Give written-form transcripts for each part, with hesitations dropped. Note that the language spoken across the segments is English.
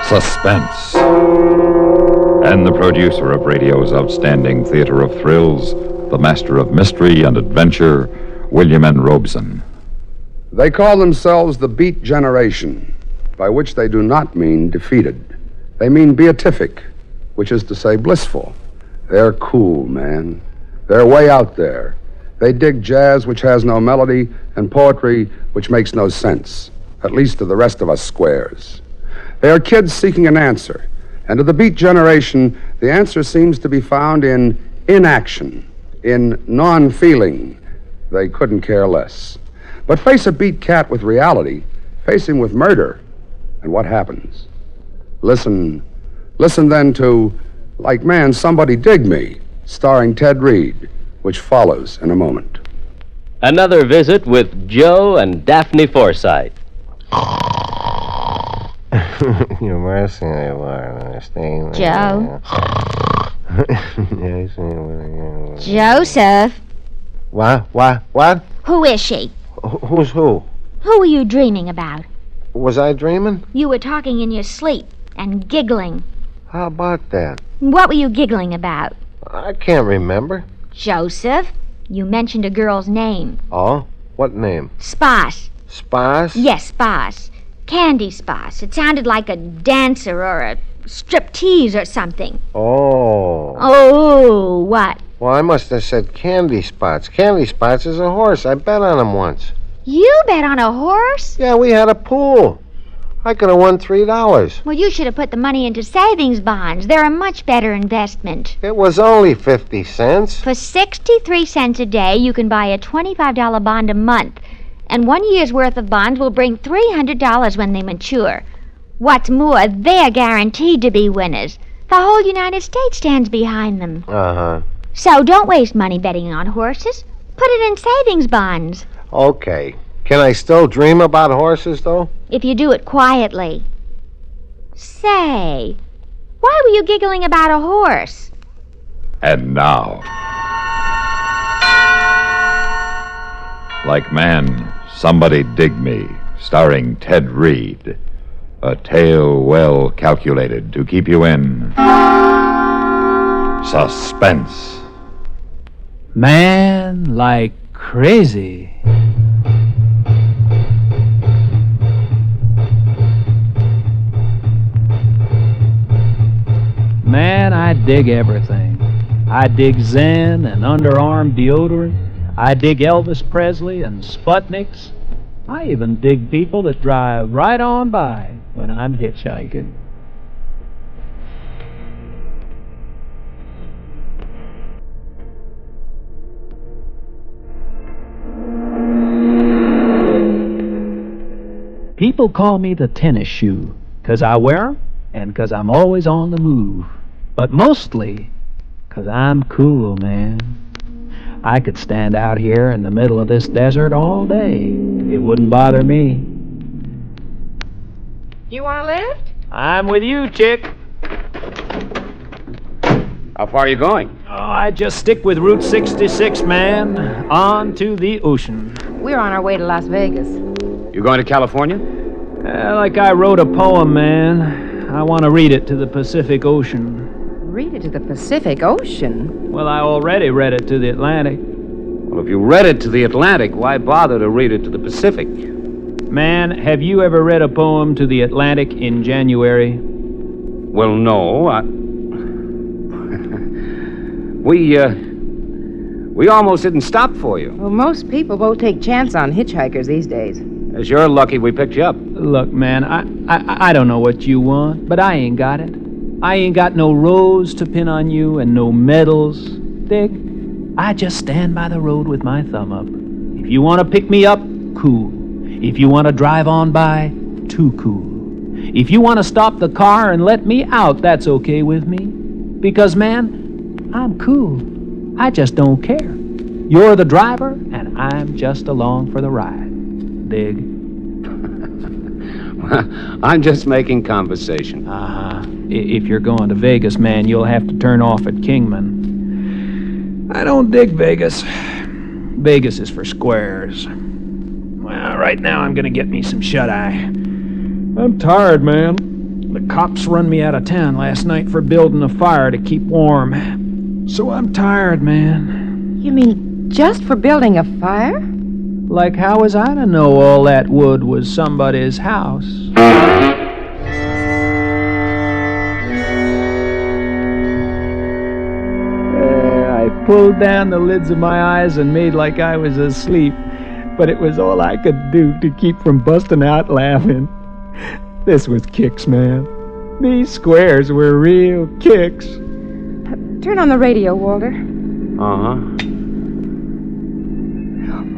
Suspense. And the producer of radio's outstanding theater of thrills, the master of mystery and adventure, William N. Robeson. They call themselves the Beat Generation, by which they do not mean defeated. They mean beatific, which is to say blissful. They're cool, man. They're way out there. They dig jazz which has no melody and poetry which makes no sense, at least to the rest of us squares. They are kids seeking an answer, and to the Beat Generation, the answer seems to be found in inaction, in non-feeling. They couldn't care less. But face a beat cat with reality, face him with murder, and what happens? Listen then to Like Man, Somebody Dig Me, starring Ted Reed, which follows in a moment. Another visit with Joe and Daphne Forsythe. You're mercy, understand? Joe. Joseph. What? Who is she? Who's who? Who were you dreaming about? Was I dreaming? You were talking in your sleep and giggling. How about that? What were you giggling about? I can't remember. Joseph, you mentioned a girl's name. Oh? What name? Spas. Spas? Yes, Spas. Candy Spas. It sounded like a dancer or a striptease or something. Oh. Oh, what? Well, I must have said Candy Spots. Candy Spots is a horse. I bet on him once. You bet on a horse? Yeah, we had a pool. I could have won $3. Well, you should have put the money into savings bonds. They're a much better investment. It was only 50 cents. For 63 cents a day, you can buy a $25 bond a month. And 1 year's worth of bonds will bring $300 when they mature. What's more, they're guaranteed to be winners. The whole United States stands behind them. Uh-huh. So don't waste money betting on horses. Put it in savings bonds. Okay. Can I still dream about horses, though? If you do it quietly. Say, why were you giggling about a horse? And now, Like Man, Somebody Dig Me, starring Ted Reed. A tale well calculated to keep you in suspense. Man like crazy. Man, I dig everything. I dig Zen and underarm deodorant. I dig Elvis Presley and Sputniks. I even dig people that drive right on by when I'm hitchhiking. People call me the tennis shoe, 'cause I wear 'em and 'cause I'm always on the move. But mostly 'cause I'm cool, man. I could stand out here in the middle of this desert all day. It wouldn't bother me. You want a lift? I'm with you, chick. How far are you going? Oh, I just stick with Route 66, man. On to the ocean. We're on our way to Las Vegas. You going to California? Like I wrote a poem, man. I want to read it to the Pacific Ocean. Read it to the Pacific Ocean? Well, I already read it to the Atlantic. Well, if you read it to the Atlantic, why bother to read it to the Pacific? Man, have you ever read a poem to the Atlantic in January? Well, no. We almost didn't stop for you. Well, most people won't take chance on hitchhikers these days. As you're lucky we picked you up. Look, man, I don't know what you want, but I ain't got it. I ain't got no rose to pin on you and no medals. Dig? I just stand by the road with my thumb up. If you want to pick me up, cool. If you want to drive on by, too cool. If you want to stop the car and let me out, that's okay with me. Because, man, I'm cool. I just don't care. You're the driver, and I'm just along for the ride. Dig? I'm just making conversation. Uh-huh. If you're going to Vegas, man, you'll have to turn off at Kingman. I don't dig Vegas. Vegas is for squares. Well, right now I'm gonna get me some shut-eye. I'm tired, man. The cops run me out of town last night for building a fire to keep warm. So I'm tired, man. You mean just for building a fire? Like, how was I to know all that wood was somebody's house? I pulled down the lids of my eyes and made like I was asleep, but it was all I could do to keep from busting out laughing. This was kicks, man. These squares were real kicks. Turn on the radio, Walter. Uh-huh.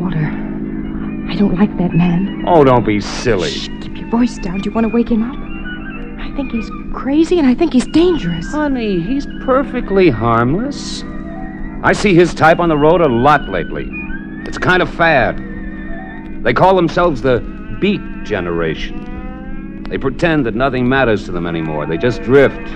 Walter, I don't like that man. Oh, don't be silly. Shh, keep your voice down. Do you want to wake him up? I think he's crazy and I think he's dangerous. Honey, he's perfectly harmless. I see his type on the road a lot lately. It's kind of fad. They call themselves the Beat Generation. They pretend that nothing matters to them anymore. They just drift.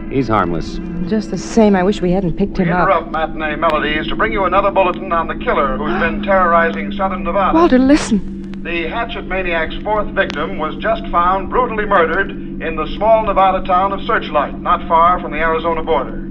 He's harmless. Just the same, I wish we hadn't picked him up. Interrupt matinee melodies to bring you another bulletin on the killer who's been terrorizing southern Nevada. Walter, listen. The hatchet maniac's fourth victim was just found brutally murdered in the small Nevada town of Searchlight, not far from the Arizona border.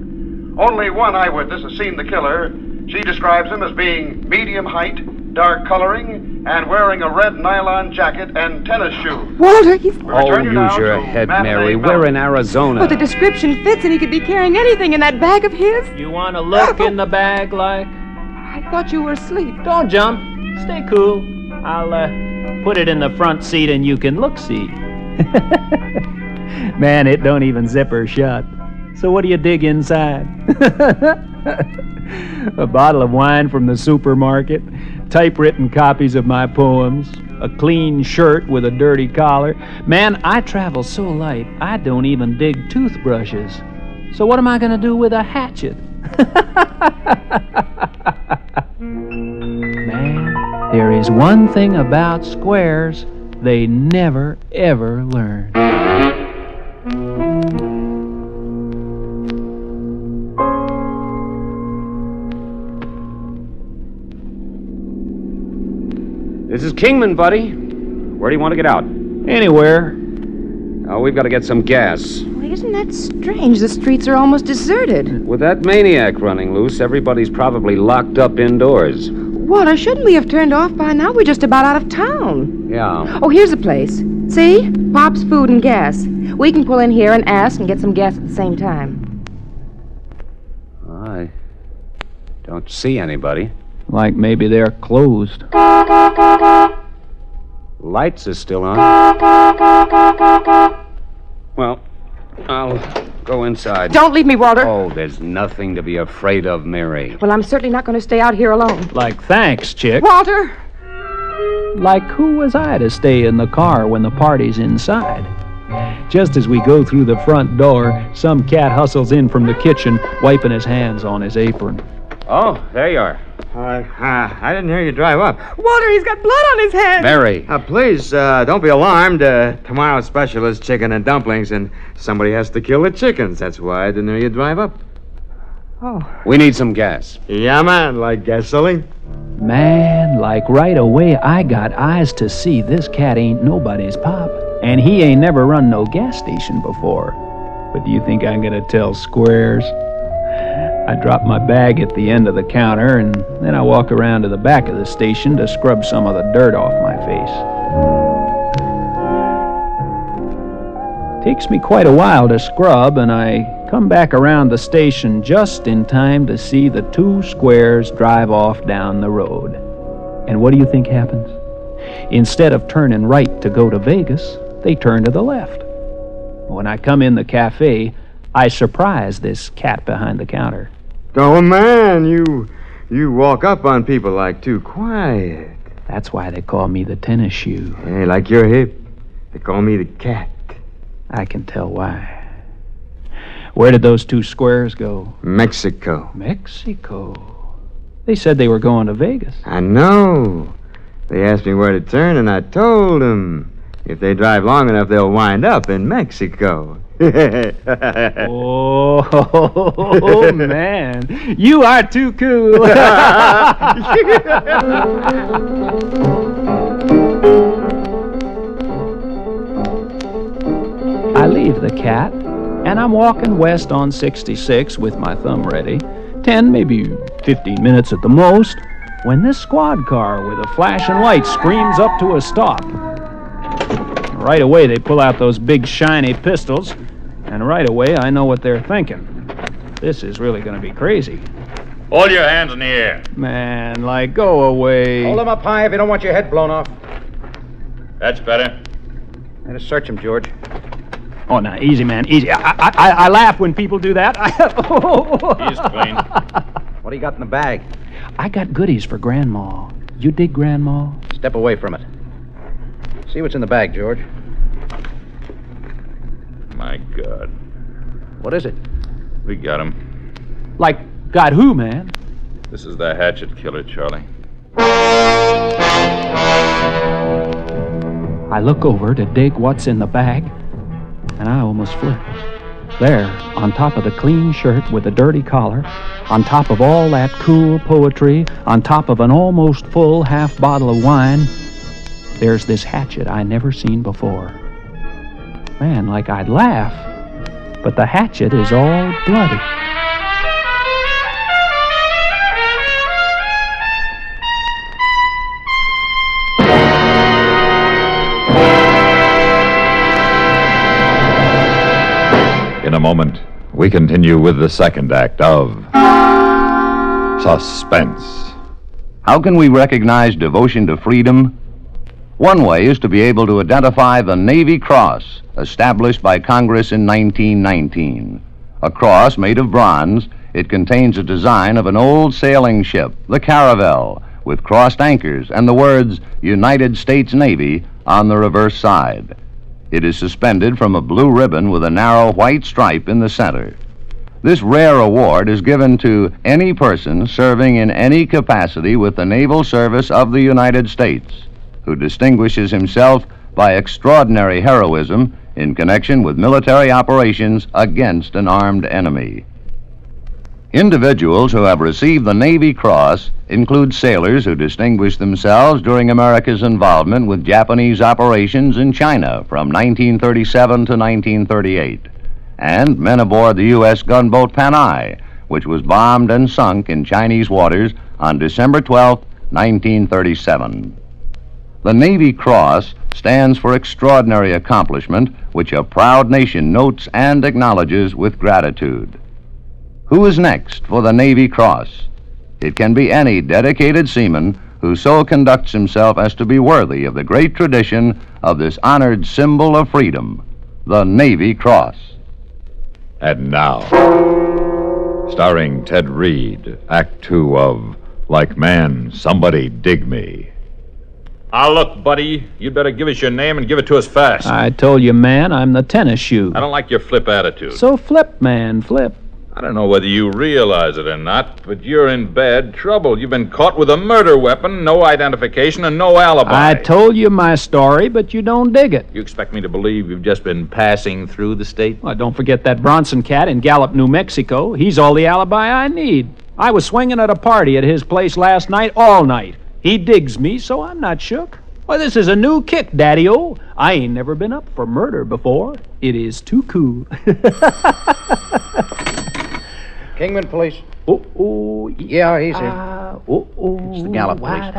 Only one eyewitness has seen the killer. She describes him as being medium height, dark coloring, and wearing a red nylon jacket and tennis shoes. Walter, he's... Oh, use your head, Mary. We're in Arizona. But the description fits and he could be carrying anything in that bag of his. You want to look in the bag, like? I thought you were asleep. Don't jump. Stay cool. I'll, put it in the front seat and you can look-see. Man, it don't even zipper shut. So what do you dig inside? A bottle of wine from the supermarket, typewritten copies of my poems, a clean shirt with a dirty collar. Man, I travel so light, I don't even dig toothbrushes. So what am I going to do with a hatchet? Man, there is one thing about squares they never, ever learn. This is Kingman, buddy. Where do you want to get out? Anywhere. Oh, we've got to get some gas. Well, isn't that strange? The streets are almost deserted. With that maniac running loose, everybody's probably locked up indoors. Walter, shouldn't we have turned off by now? We're just about out of town. Yeah. Oh, here's a place. See? Pop's Food and Gas. We can pull in here and ask and get some gas at the same time. I don't see anybody. Like maybe they're closed. Lights are still on. Well, I'll go inside. Don't leave me, Walter. Oh, there's nothing to be afraid of, Mary. Well, I'm certainly not going to stay out here alone. Like, thanks, chick. Walter! Like, who was I to stay in the car when the party's inside? Just as we go through the front door, some cat hustles in from the kitchen, wiping his hands on his apron. Oh, there you are. I didn't hear you drive up. Walter, he's got blood on his hands. Mary. Please, don't be alarmed. Tomorrow's special is chicken and dumplings, and somebody has to kill the chickens. That's why I didn't hear you drive up. Oh. We need some gas. Yeah, man, like gasoline. Man, like right away I got eyes to see this cat ain't nobody's pop. And he ain't never run no gas station before. But do you think I'm gonna tell squares? I drop my bag at the end of the counter, and then I walk around to the back of the station to scrub some of the dirt off my face. Takes me quite a while to scrub, and I come back around the station just in time to see the two squares drive off down the road. And what do you think happens? Instead of turning right to go to Vegas, they turn to the left. When I come in the cafe, I surprise this cat behind the counter. Oh, man, you walk up on people like too quiet. That's why they call me the tennis shoe. Hey, like you're hip. They call me the cat. I can tell why. Where did those two squares go? Mexico. Mexico. They said they were going to Vegas. I know. They asked me where to turn, and I told them if they drive long enough, they'll wind up in Mexico. Oh, man. You are too cool. cat, and I'm walking west on 66 with my thumb ready, 10, maybe 15 minutes at the most, when this squad car with a flashing light screams up to a stop. Right away, they pull out those big shiny pistols, and right away, I know what they're thinking. This is really going to be crazy. Hold your hands in the air. Man, like, go away. Hold them up high if you don't want your head blown off. That's better. And to search him, George. Oh, now, easy, man, easy. I laugh when people do that. He's clean. What do you got in the bag? I got goodies for Grandma. You dig Grandma? Step away from it. See what's in the bag, George. My God. What is it? We got him. Like, got who, man? This is the hatchet killer, Charlie. I look over to dig what's in the bag, and I almost flip. There, on top of the clean shirt with the dirty collar, on top of all that cool poetry, on top of an almost full half bottle of wine, there's this hatchet I never seen before. Man, like I'd laugh, but the hatchet is all bloody. In a moment, we continue with the second act of Suspense. How can we recognize devotion to freedom? One way is to be able to identify the Navy Cross, established by Congress in 1919. A cross made of bronze, it contains a design of an old sailing ship, the Caravel, with crossed anchors and the words United States Navy on the reverse side. It is suspended from a blue ribbon with a narrow white stripe in the center. This rare award is given to any person serving in any capacity with the Naval Service of the United States, who distinguishes himself by extraordinary heroism in connection with military operations against an armed enemy. Individuals who have received the Navy Cross include sailors who distinguished themselves during America's involvement with Japanese operations in China from 1937 to 1938, and men aboard the U.S. gunboat Panay, which was bombed and sunk in Chinese waters on December 12, 1937. The Navy Cross stands for extraordinary accomplishment, which a proud nation notes and acknowledges with gratitude. Who is next for the Navy Cross? It can be any dedicated seaman who so conducts himself as to be worthy of the great tradition of this honored symbol of freedom, the Navy Cross. And now, starring Ted Reed, Act 2 of Like Man, Somebody Dig Me. Look, buddy, you'd better give us your name and give it to us fast. I told you, man, I'm the tennis shoe. I don't like your flip attitude. So flip, man, flip. I don't know whether you realize it or not, but you're in bad trouble. You've been caught with a murder weapon, no identification, and no alibi. I told you my story, but you don't dig it. You expect me to believe you've just been passing through the state? Well, don't forget that Bronson cat in Gallup, New Mexico. He's all the alibi I need. I was swinging at a party at his place last night, all night. He digs me, so I'm not shook. Why, this is a new kick, Daddy-O. I ain't never been up for murder before. It is too cool. Kingman Police. Oh, yeah, he's here. It's the Gallup Police.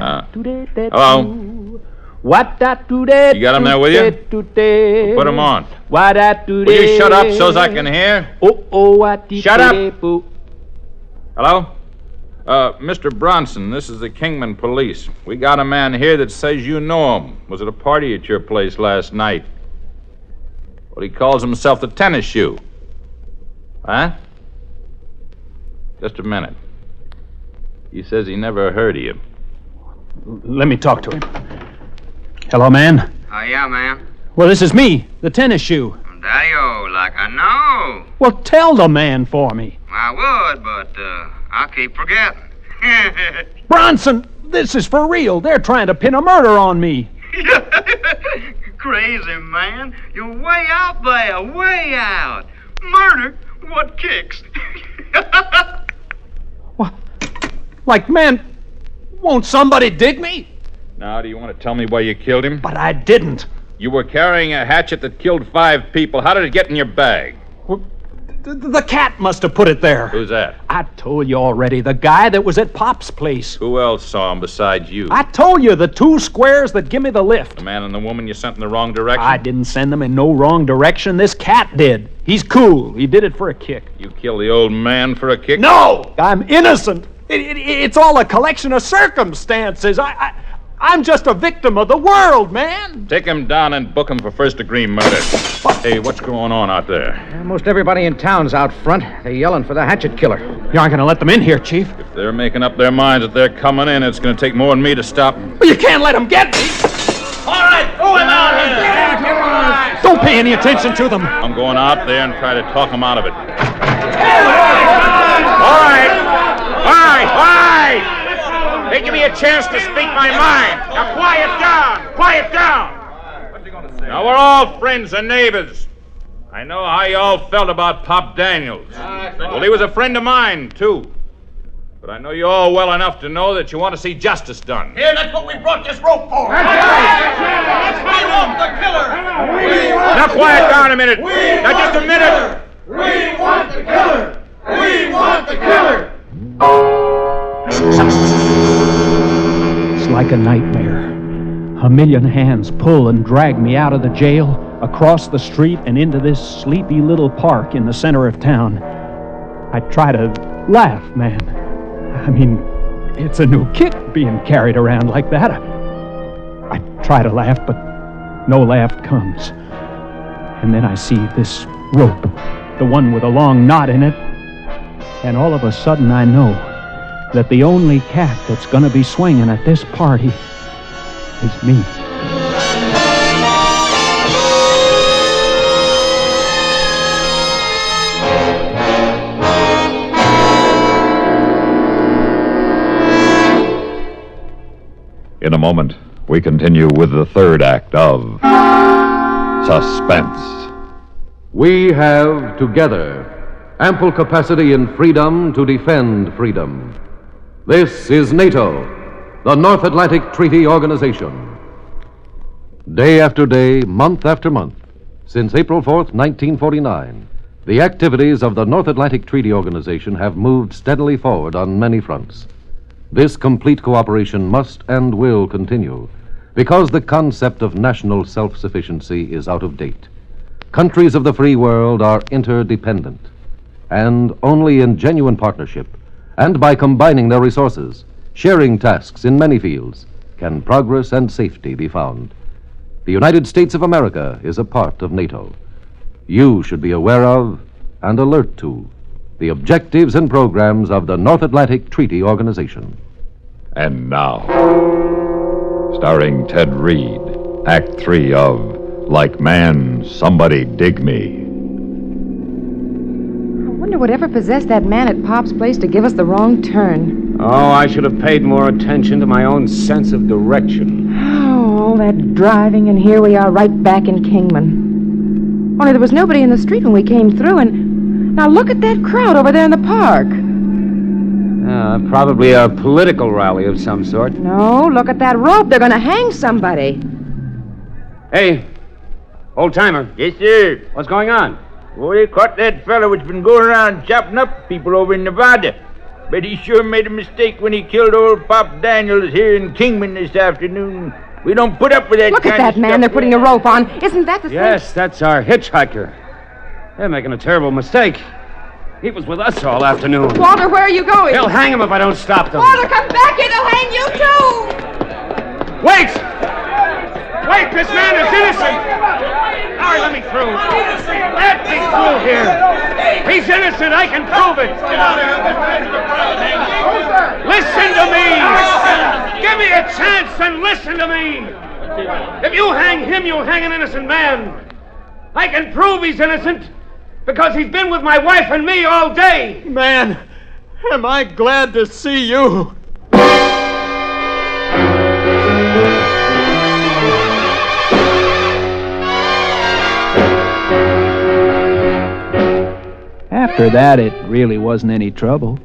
Hello? What You got him there with you? Well, put him on. Will you shut up so's I can hear? Shut up! Hello? Mr. Bronson, this is the Kingman Police. We got a man here that says you know him. Was at a party at your place last night. Well, he calls himself the tennis shoe. Huh? Just a minute. He says he never heard of you. Let me talk to him. Hello, man. Yeah, man. Well, this is me, the tennis shoe. Daddy-O, like I know. Well, tell the man for me. I would, but I'll keep forgetting. Bronson, this is for real. They're trying to pin a murder on me. Crazy, man. You're way out there, way out. Murder? What kicks? What? Like, man, won't somebody dig me? Now, do you want to tell me why you killed him? But I didn't. You were carrying a hatchet that killed 5 people. How did it get in your bag? The cat must have put it there. Who's that? I told you already. The guy that was at Pop's place. Who else saw him besides you? I told you, the 2 squares that give me the lift. The man and the woman you sent in the wrong direction? I didn't send them in no wrong direction. This cat did. He's cool. He did it for a kick. You killed the old man for a kick? No! I'm innocent. It's all a collection of circumstances. I'm just a victim of the world, man. Take him down and book him for first-degree murder. Hey, what's going on out there? Most everybody in town's out front. They're yelling for the hatchet killer. You aren't going to let them in here, Chief. If they're making up their minds that they're coming in, it's going to take more than me to stop them. Well, you can't let them get me. All right, throw him out here. Don't pay any attention to them. I'm going out there and try to talk them out of it. All right. They give me a chance to speak my mind. Now, quiet down. Now, we're all friends and neighbors. I know how you all felt about Pop Daniels. Well, he was a friend of mine, too. But I know you all well enough to know that you want to see justice done. Here, that's what we brought this rope for. We want the killer. Now, quiet down a minute. Now, just a minute. We want the killer. We want the killer. It's like a nightmare. A million hands pull and drag me out of the jail, across the street, and into this sleepy little park in the center of town. I try to laugh, man. I mean, it's a new kick being carried around like that. I try to laugh, but no laugh comes. And then I see this rope, the one with a long knot in it, and all of a sudden I know that the only cat that's going to be swinging at this party is me. In a moment, we continue with the third act of Suspense. We have, together, ample capacity and freedom to defend freedom. This is NATO, the North Atlantic Treaty Organization. Day after day, month after month, since April 4th, 1949, the activities of the North Atlantic Treaty Organization have moved steadily forward on many fronts. This complete cooperation must and will continue because the concept of national self-sufficiency is out of date. Countries of the free world are interdependent, and only in genuine partnership and by combining their resources, sharing tasks in many fields, can progress and safety be found. The United States of America is a part of NATO. You should be aware of and alert to the objectives and programs of the North Atlantic Treaty Organization. And now, starring Ted Reed, Act 3 of Like Man, Somebody Dig Me. I wonder whatever possessed that man at Pop's place to give us the wrong turn. Oh, I should have paid more attention to my own sense of direction. Oh, all that driving, and here we are right back in Kingman. Only there was nobody in the street when we came through, and now look at that crowd over there in the park. Probably a political rally of some sort. No, look at that rope. They're going to hang somebody. Hey, old-timer. Yes, sir. What's going on? Well, they caught that fellow who's been going around chopping up people over in Nevada. But he sure made a mistake when he killed old Pop Daniels here in Kingman this afternoon. We don't put up with that Look kind at that of man stuff. they're putting a rope on. Isn't that the same? Yes, that's our hitchhiker. They're making a terrible mistake. He was with us all afternoon. Walter, where are you going? They'll hang him if I don't stop them. Walter, come back here. They'll hang you, too. Wait! Wait, this man is innocent! All right, let me through. Let me through here. He's innocent. I can prove it. Listen to me. Give me a chance and listen to me. If you hang him, you'll hang an innocent man. I can prove he's innocent because he's been with my wife and me all day. Man, am I glad to see you. After that, it really wasn't any trouble.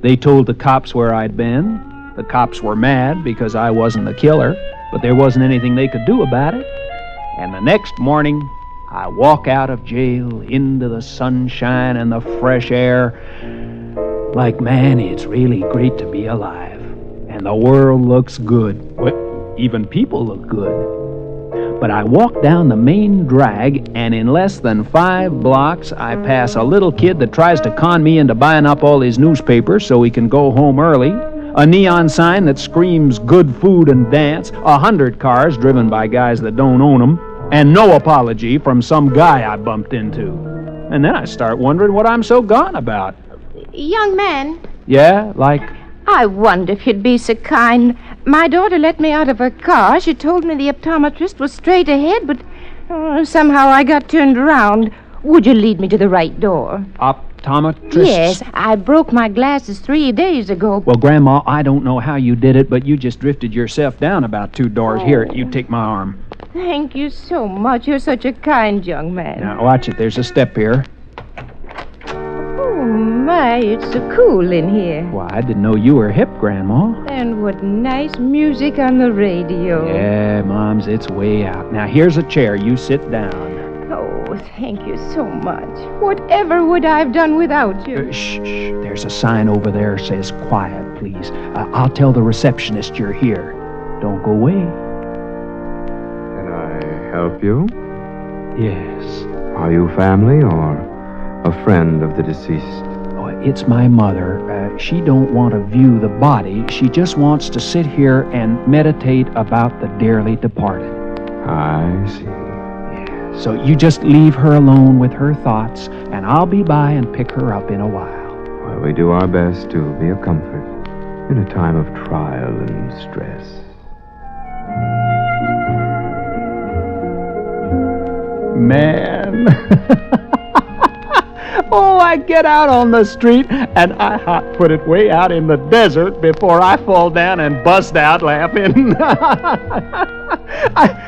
They told the cops where I'd been. The cops were mad because I wasn't the killer, but there wasn't anything they could do about it. And the next morning, I walk out of jail into the sunshine and the fresh air. Like, man, it's really great to be alive. And the world looks good. Well, even people look good. But I walk down the main drag, and in less than 5 blocks, I pass a little kid that tries to con me into buying up all his newspapers so he can go home early, a neon sign that screams good food and dance, 100 cars driven by guys that don't own them, and no apology from some guy I bumped into. And then I start wondering what I'm so gone about. Young man. Yeah, like... I wonder if you'd be so kind. My daughter let me out of her car. She told me the optometrist was straight ahead, but somehow I got turned around. Would you lead me to the right door? Optometrist? Yes, I broke my glasses 3 days ago. Well, Grandma, I don't know how you did it, but you just drifted yourself down about 2 doors. Here, you take my arm. Thank you so much. You're such a kind young man. Now, watch it. There's a step here. Oh, my, it's so cool in here. Why, I didn't know you were hip, Grandma. And what nice music on the radio. Yeah, Moms, it's way out. Now, here's a chair. You sit down. Oh, thank you so much. Whatever would I have done without you? Shh. There's a sign over there that says quiet, please. I'll tell the receptionist you're here. Don't go away. Can I help you? Yes. Are you family or a friend of the deceased? Oh, it's my mother. She don't want to view the body. She just wants to sit here and meditate about the dearly departed. I see. Yeah. So you just leave her alone with her thoughts, and I'll be by and pick her up in a while. Well, we do our best to be a comfort in a time of trial and stress. Man. Oh, I get out on the street, and I hot-foot it way out in the desert before I fall down and bust out laughing.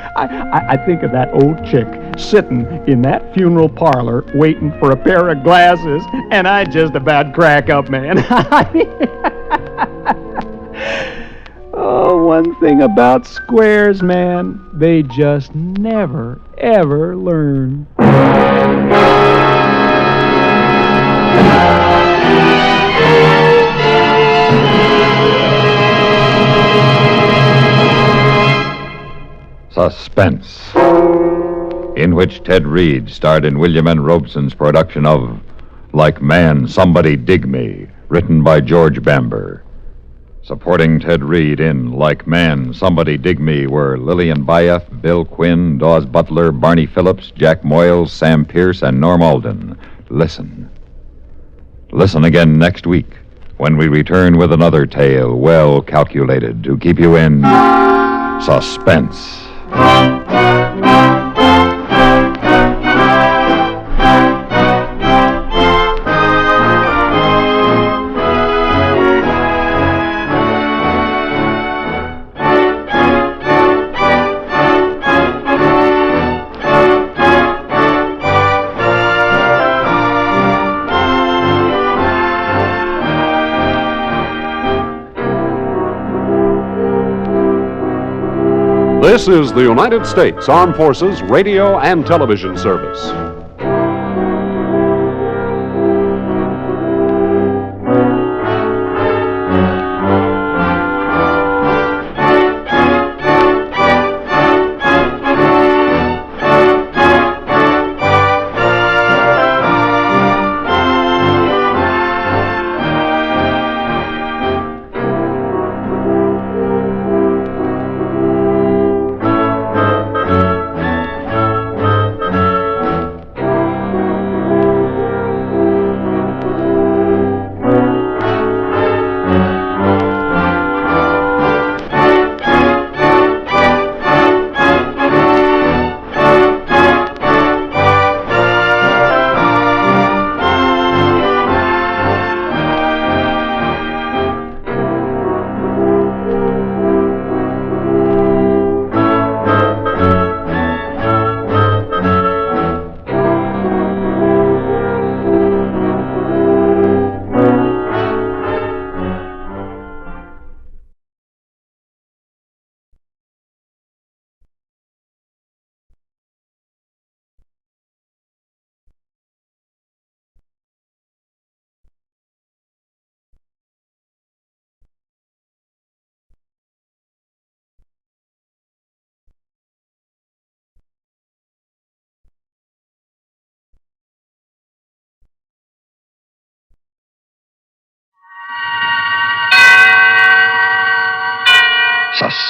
I think of that old chick sitting in that funeral parlor waiting for a pair of glasses, and I just about crack up, man. Oh, one thing about squares, man, they just never, ever learn. Suspense, in which Ted Reed starred in William N. Robeson's production of Like Man, Somebody Dig Me, written by George Bamber. Supporting Ted Reed in Like Man, Somebody Dig Me were Lillian Bayef, Bill Quinn, Dawes Butler, Barney Phillips, Jack Moyles, Sam Pierce, and Norm Alden. Listen. Listen again next week when we return with another tale well calculated to keep you in suspense. This is the United States Armed Forces Radio and Television Service.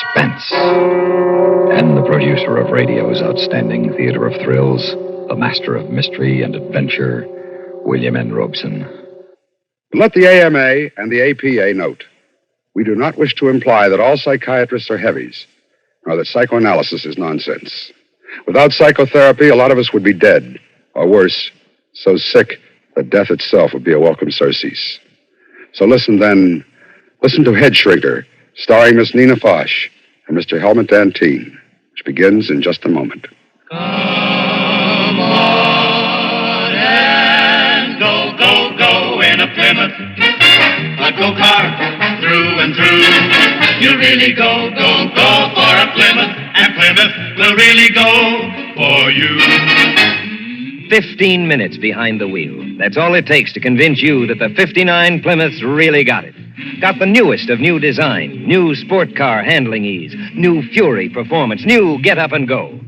Suspense. And the producer of radio's outstanding theater of thrills, the master of mystery and adventure, William N. Robeson. Let the AMA and the APA note, we do not wish to imply that all psychiatrists are heavies, nor that psychoanalysis is nonsense. Without psychotherapy, a lot of us would be dead, or worse, so sick that death itself would be a welcome surcease. So listen to Headshrinker, starring Miss Nina Foch and Mr. Helmut Dantine, which begins in just a moment. Come on and go, go, go in a Plymouth, a go-kart through and through. You really go, go, go for a Plymouth, and Plymouth will really go for you. 15 minutes behind the wheel. That's all it takes to convince you that the 59 Plymouth's really got it. Got the newest of new design, new sport car handling ease, new Fury performance, new get up and go.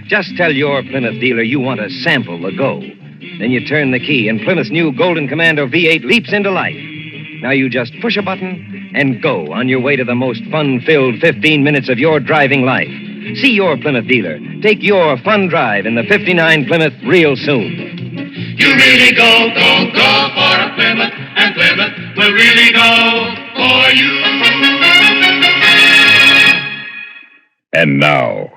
Just tell your Plymouth dealer you want to sample the go. Then you turn the key and Plymouth's new Golden Commando V8 leaps into life. Now you just push a button and go on your way to the most fun-filled 15 minutes of your driving life. See your Plymouth dealer. Take your fun drive in the 59 Plymouth real soon. You really go, go, go for a Plymouth, and Plymouth will really go for you. And now,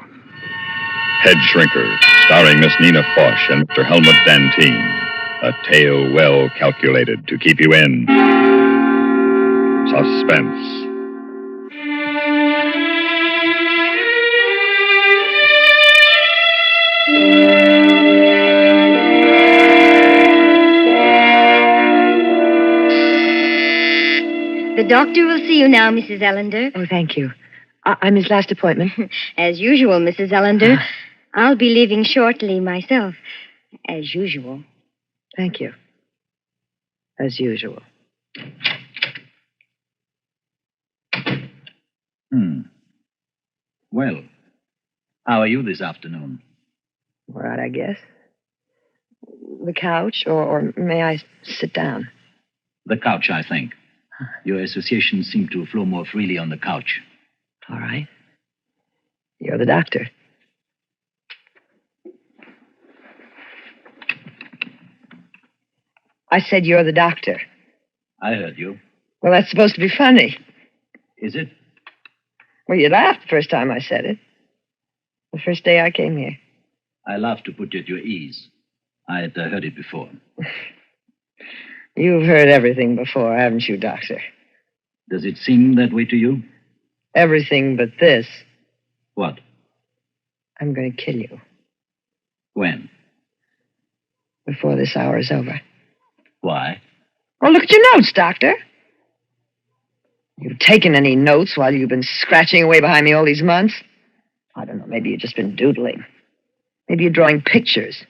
Headshrinker, starring Miss Nina Foch and Mr. Helmut Dantine. A tale well calculated to keep you in suspense. The doctor will see you now, Mrs. Ellender. Oh, thank you. I'm his last appointment. As usual, Mrs. Ellender. I'll be leaving shortly myself. As usual. Thank you. As usual. Well, how are you this afternoon? All right, I guess. The couch, or may I sit down? The couch, I think. Your associations seem to flow more freely on the couch. All right. You're the doctor. I said you're the doctor. I heard you. Well, that's supposed to be funny. Is it? Well, you laughed the first time I said it. The first day I came here. I laughed to put you at your ease. I had heard it before. You've heard everything before, haven't you, Doctor? Does it seem that way to you? Everything but this. What? I'm going to kill you. When? Before this hour is over. Why? Well, look at your notes, Doctor. You've taken any notes while you've been scratching away behind me all these months? I don't know, maybe you've just been doodling. Maybe you're drawing pictures.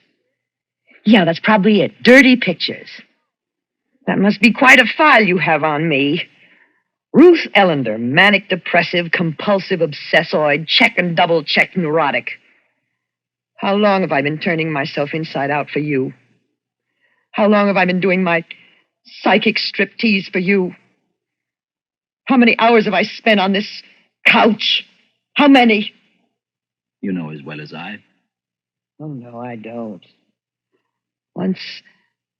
Yeah, that's probably it. Dirty pictures. That must be quite a file you have on me. Ruth Ellender, manic depressive, compulsive obsessoid, check and double check neurotic. How long have I been turning myself inside out for you? How long have I been doing my psychic striptease for you? How many hours have I spent on this couch? How many? You know as well as I. Oh, no, I don't. Once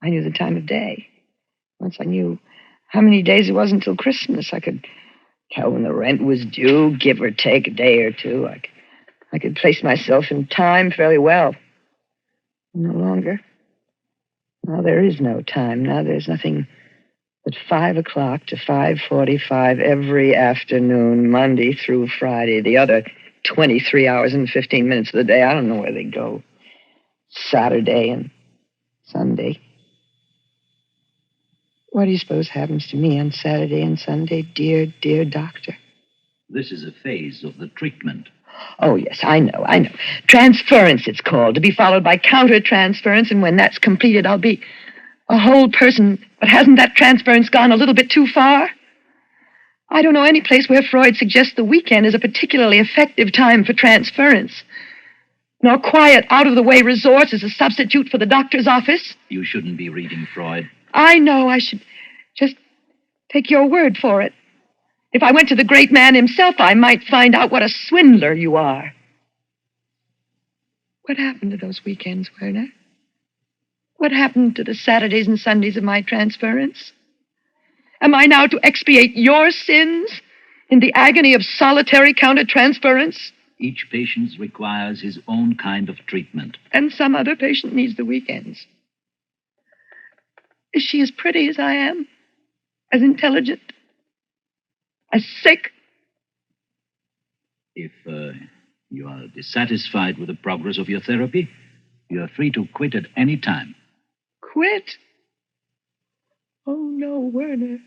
I knew the time of day. Once I knew how many days it was until Christmas. I could tell when the rent was due, give or take a day or two. I could place myself in time fairly well. No longer. Now there is no time. Now there's nothing but 5 o'clock to 5:45 every afternoon, Monday through Friday. The other 23 hours and 15 minutes of the day, I don't know where they go. Saturday and Sunday. What do you suppose happens to me on Saturday and Sunday, dear, dear doctor? This is a phase of the treatment. Oh, yes, I know. Transference, it's called, to be followed by counter-transference, and when that's completed, I'll be a whole person. But hasn't that transference gone a little bit too far? I don't know any place where Freud suggests the weekend is a particularly effective time for transference. Nor quiet, out-of-the-way resorts as a substitute for the doctor's office. You shouldn't be reading Freud. I know. I should just take your word for it. If I went to the great man himself, I might find out what a swindler you are. What happened to those weekends, Werner? What happened to the Saturdays and Sundays of my transference? Am I now to expiate your sins in the agony of solitary countertransference? Each patient requires his own kind of treatment. And some other patient needs the weekends. Is she as pretty as I am? As intelligent? As sick? If you are dissatisfied with the progress of your therapy, you are free to quit at any time. Quit? Oh, no, Werner.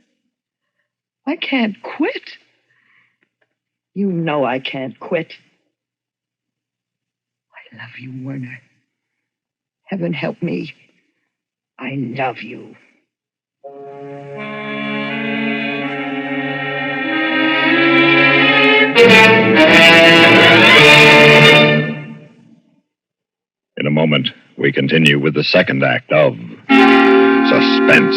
I can't quit. You know I can't quit. I love you, Werner. Heaven help me. I love you. In a moment, we continue with the second act of Suspense.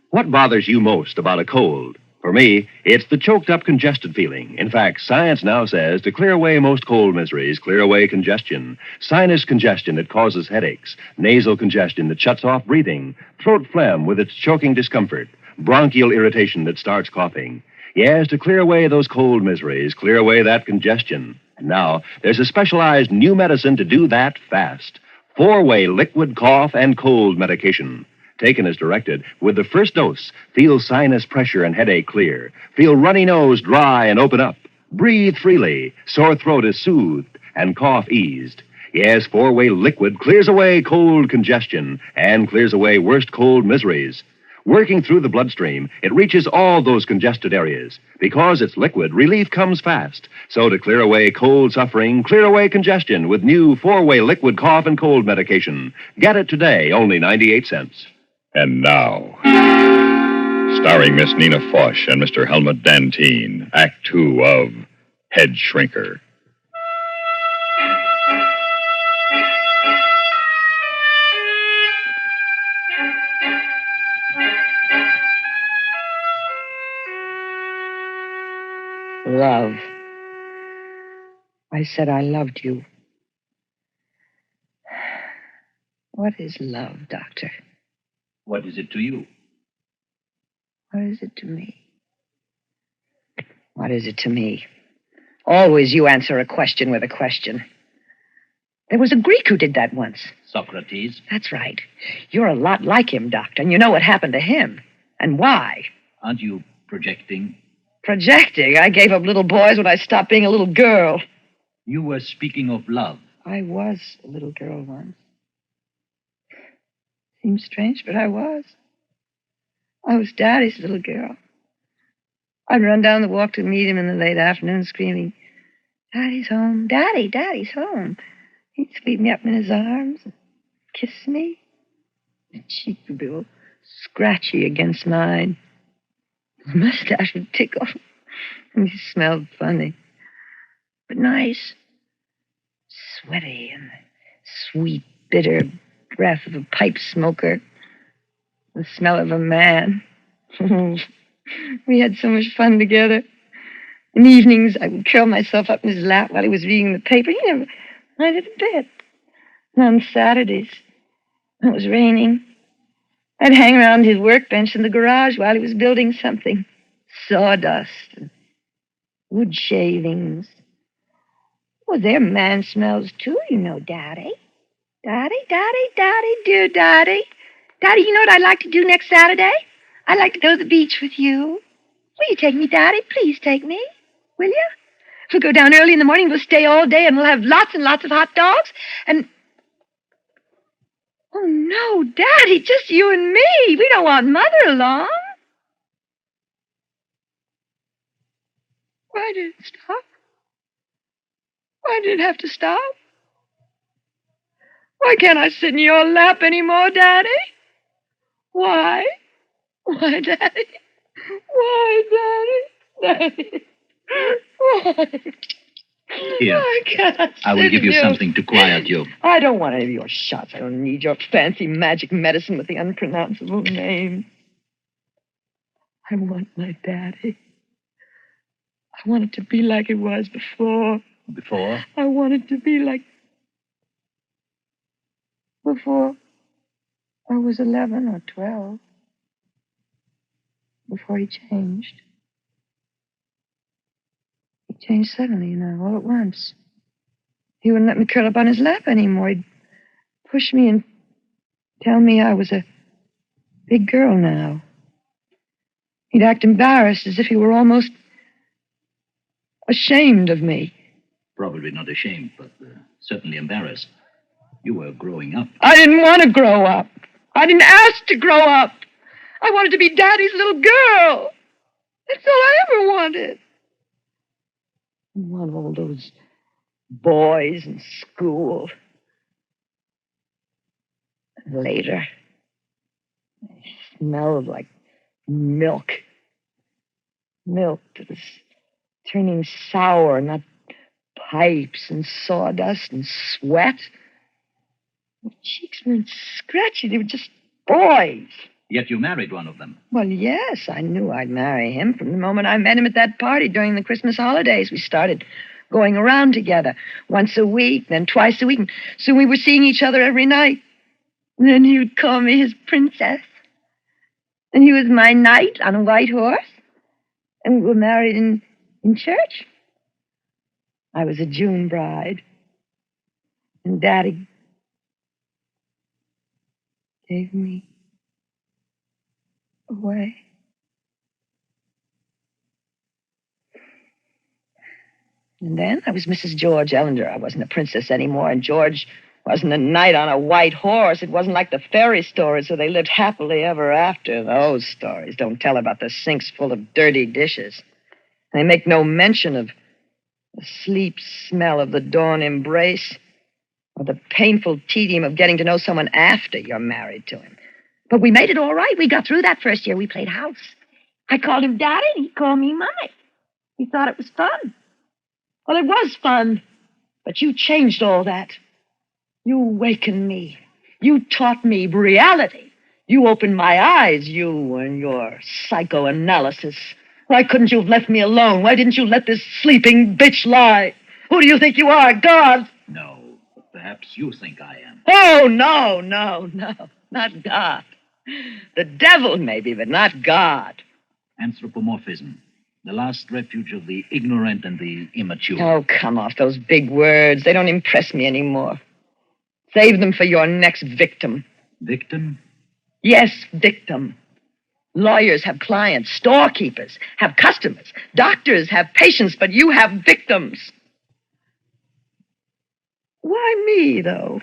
What bothers you most about a cold? For me, it's the choked up, congested feeling. In fact, science now says to clear away most cold miseries, clear away congestion. Sinus congestion that causes headaches, nasal congestion that shuts off breathing, throat phlegm with its choking discomfort, bronchial irritation that starts coughing. Yes, to clear away those cold miseries, clear away that congestion. And now, there's a specialized new medicine to do that fast. 4-way liquid cough and cold medication. Taken as directed, with the first dose, feel sinus pressure and headache clear. Feel runny nose dry and open up. Breathe freely. Sore throat is soothed and cough eased. Yes, 4-way liquid clears away cold congestion and clears away worst cold miseries. Working through the bloodstream, it reaches all those congested areas. Because it's liquid, relief comes fast. So to clear away cold suffering, clear away congestion with new 4-way liquid cough and cold medication. Get it today, only 98 cents. And now, starring Miss Nina Foch and Mr. Helmut Dantine, Act 2 of Headshrinker. Love. I said I loved you. What is love, Doctor? What is it to you? What is it to me? What is it to me? Always you answer a question with a question. There was a Greek who did that once. Socrates? That's right. You're a lot like him, Doctor, and you know what happened to him. And why. Aren't you projecting? Projecting? I gave up little boys when I stopped being a little girl. You were speaking of love. I was a little girl once. Seems strange, but I was. I was Daddy's little girl. I'd run down the walk to meet him in the late afternoon screaming, Daddy's home, Daddy, Daddy's home. He'd sweep me up in his arms and kiss me. His cheek would be all scratchy against mine. His mustache would tickle. And he smelled funny. But nice. Sweaty and sweet, bitter breath of a pipe smoker. The smell of a man. We had so much fun together. In the evenings, I would curl myself up in his lap while he was reading the paper. He never minded a bit. And on Saturdays, when it was raining, I'd hang around his workbench in the garage while he was building something. Sawdust and wood shavings. Well, they're man smells, too, you know, Daddy. Daddy, Daddy, Daddy, dear Daddy. Daddy, you know what I'd like to do next Saturday? I'd like to go to the beach with you. Will you take me, Daddy? Please take me. Will you? We'll go down early in the morning. We'll stay all day, and we'll have lots and lots of hot dogs. And... Oh, no, Daddy, just you and me. We don't want Mother along. Why did it stop? Why did it have to stop? Why can't I sit in your lap anymore, Daddy? Why? Why, Daddy? Why, Daddy? Daddy? Why? Here, Why can't I sit I will give you in your... something to quiet you. I don't want any of your shots. I don't need your fancy magic medicine with the unpronounceable name. I want my Daddy. I want it to be like it was before. Before? I want it to be like before I was 11 or 12. Before he changed. He changed suddenly, all at once. He wouldn't let me curl up on his lap anymore. He'd push me and tell me I was a big girl now. He'd act embarrassed, as if he were almost ashamed of me. Probably not ashamed, but certainly embarrassed. You were growing up. I didn't want to grow up. I didn't ask to grow up. I wanted to be Daddy's little girl. That's all I ever wanted. I want all those boys in school. And later, they smelled like milk. Milk that was turning sour, not pipes and sawdust and sweat. My cheeks weren't scratchy. They were just boys. Yet you married one of them. Well, yes, I knew I'd marry him from the moment I met him at that party during the Christmas holidays. We started going around together once a week, then twice a week. And soon we were seeing each other every night. And then he would call me his princess. And he was my knight on a white horse. And we were married in church. I was a June bride. And Daddy gave me away. And then I was Mrs. George Ellender. I wasn't a princess anymore, and George wasn't a knight on a white horse. It wasn't like the fairy stories where they lived happily ever after. Those stories don't tell about the sinks full of dirty dishes. They make no mention of the sleep smell of the dawn embrace or the painful tedium of getting to know someone after you're married to him. But we made it all right. We got through that first year. We played house. I called him Daddy, and he called me Mommy. He thought it was fun. Well, it was fun. But you changed all that. You awakened me. You taught me reality. You opened my eyes, you and your psychoanalysis. Why couldn't you have left me alone? Why didn't you let this sleeping bitch lie? Who do you think you are, God? No, but perhaps you think I am. Oh, no, not God. The devil, maybe, but not God. Anthropomorphism, the last refuge of the ignorant and the immature. Oh, come off those big words. They don't impress me anymore. Save them for your next victim. Victim? Yes, victim. Lawyers have clients. Storekeepers have customers. Doctors have patients, but you have victims. Why me, though?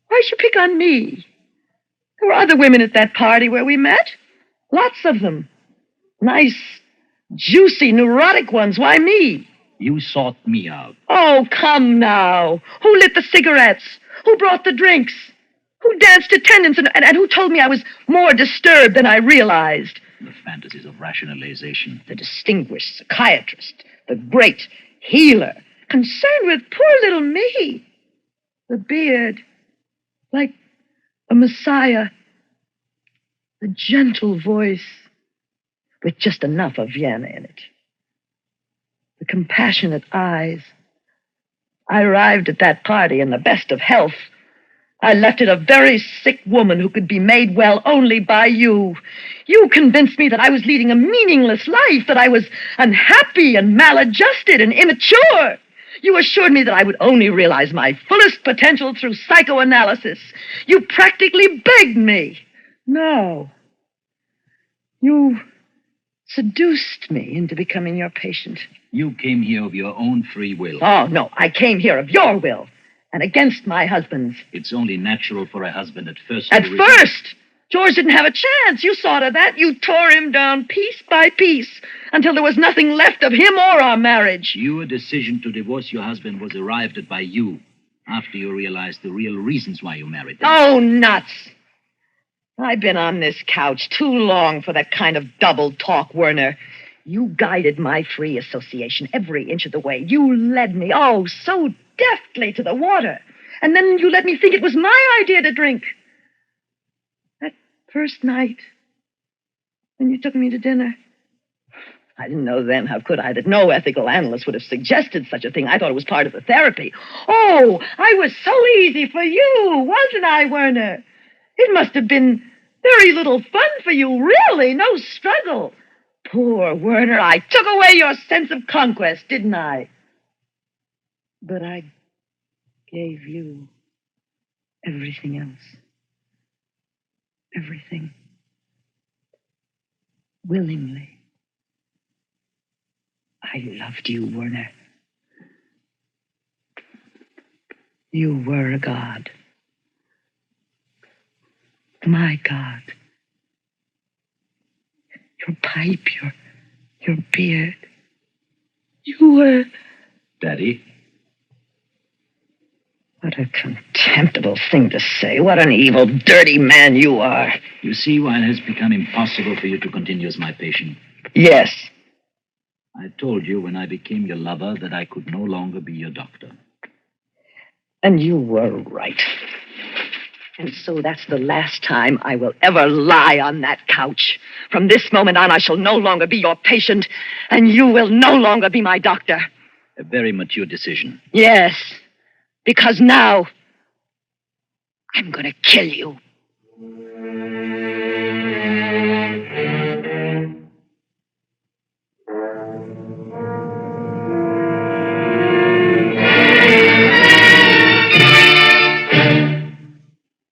Why'd you pick on me? There were other women at that party where we met. Lots of them. Nice, juicy, neurotic ones. Why me? You sought me out. Oh, come now. Who lit the cigarettes? Who brought the drinks? Who danced attendance and who told me I was more disturbed than I realized? The fantasies of rationalization. The distinguished psychiatrist. The great healer. Concerned with poor little me. The beard. Like a messiah. The gentle voice. With just enough of Vienna in it. The compassionate eyes. I arrived at that party in the best of health. I left it a very sick woman who could be made well only by you. You convinced me that I was leading a meaningless life, that I was unhappy and maladjusted and immature. You assured me that I would only realize my fullest potential through psychoanalysis. You practically begged me. No. You seduced me into becoming your patient. You came here of your own free will. Oh, no, I came here of your will. And against my husband's. It's only natural for a husband at first. At first! George didn't have a chance. You saw to that. You tore him down piece by piece until there was nothing left of him or our marriage. Your decision to divorce your husband was arrived at by you after you realized the real reasons why you married him. Oh, nuts. I've been on this couch too long for that kind of double talk, Werner. You guided my free association every inch of the way. You led me, oh, so deftly to the water. And then you let me think it was my idea to drink. That first night, when you took me to dinner, I didn't know then, how could I, that no ethical analyst would have suggested such a thing. I thought it was part of the therapy. Oh, I was so easy for you, wasn't I, Werner? It must have been very little fun for you, really, no struggle. Poor Werner, I took away your sense of conquest, didn't I? But I gave you everything else. Everything. Willingly. I loved you, Werner. You were a god. My god. Your pipe, your beard. You were... Daddy? What a contemptible thing to say. What an evil, dirty man you are. You see why it has become impossible for you to continue as my patient? Yes. I told you when I became your lover that I could no longer be your doctor. And you were right. And so that's the last time I will ever lie on that couch. From this moment on, I shall no longer be your patient, and you will no longer be my doctor. A very mature decision. Yes, because now I'm going to kill you.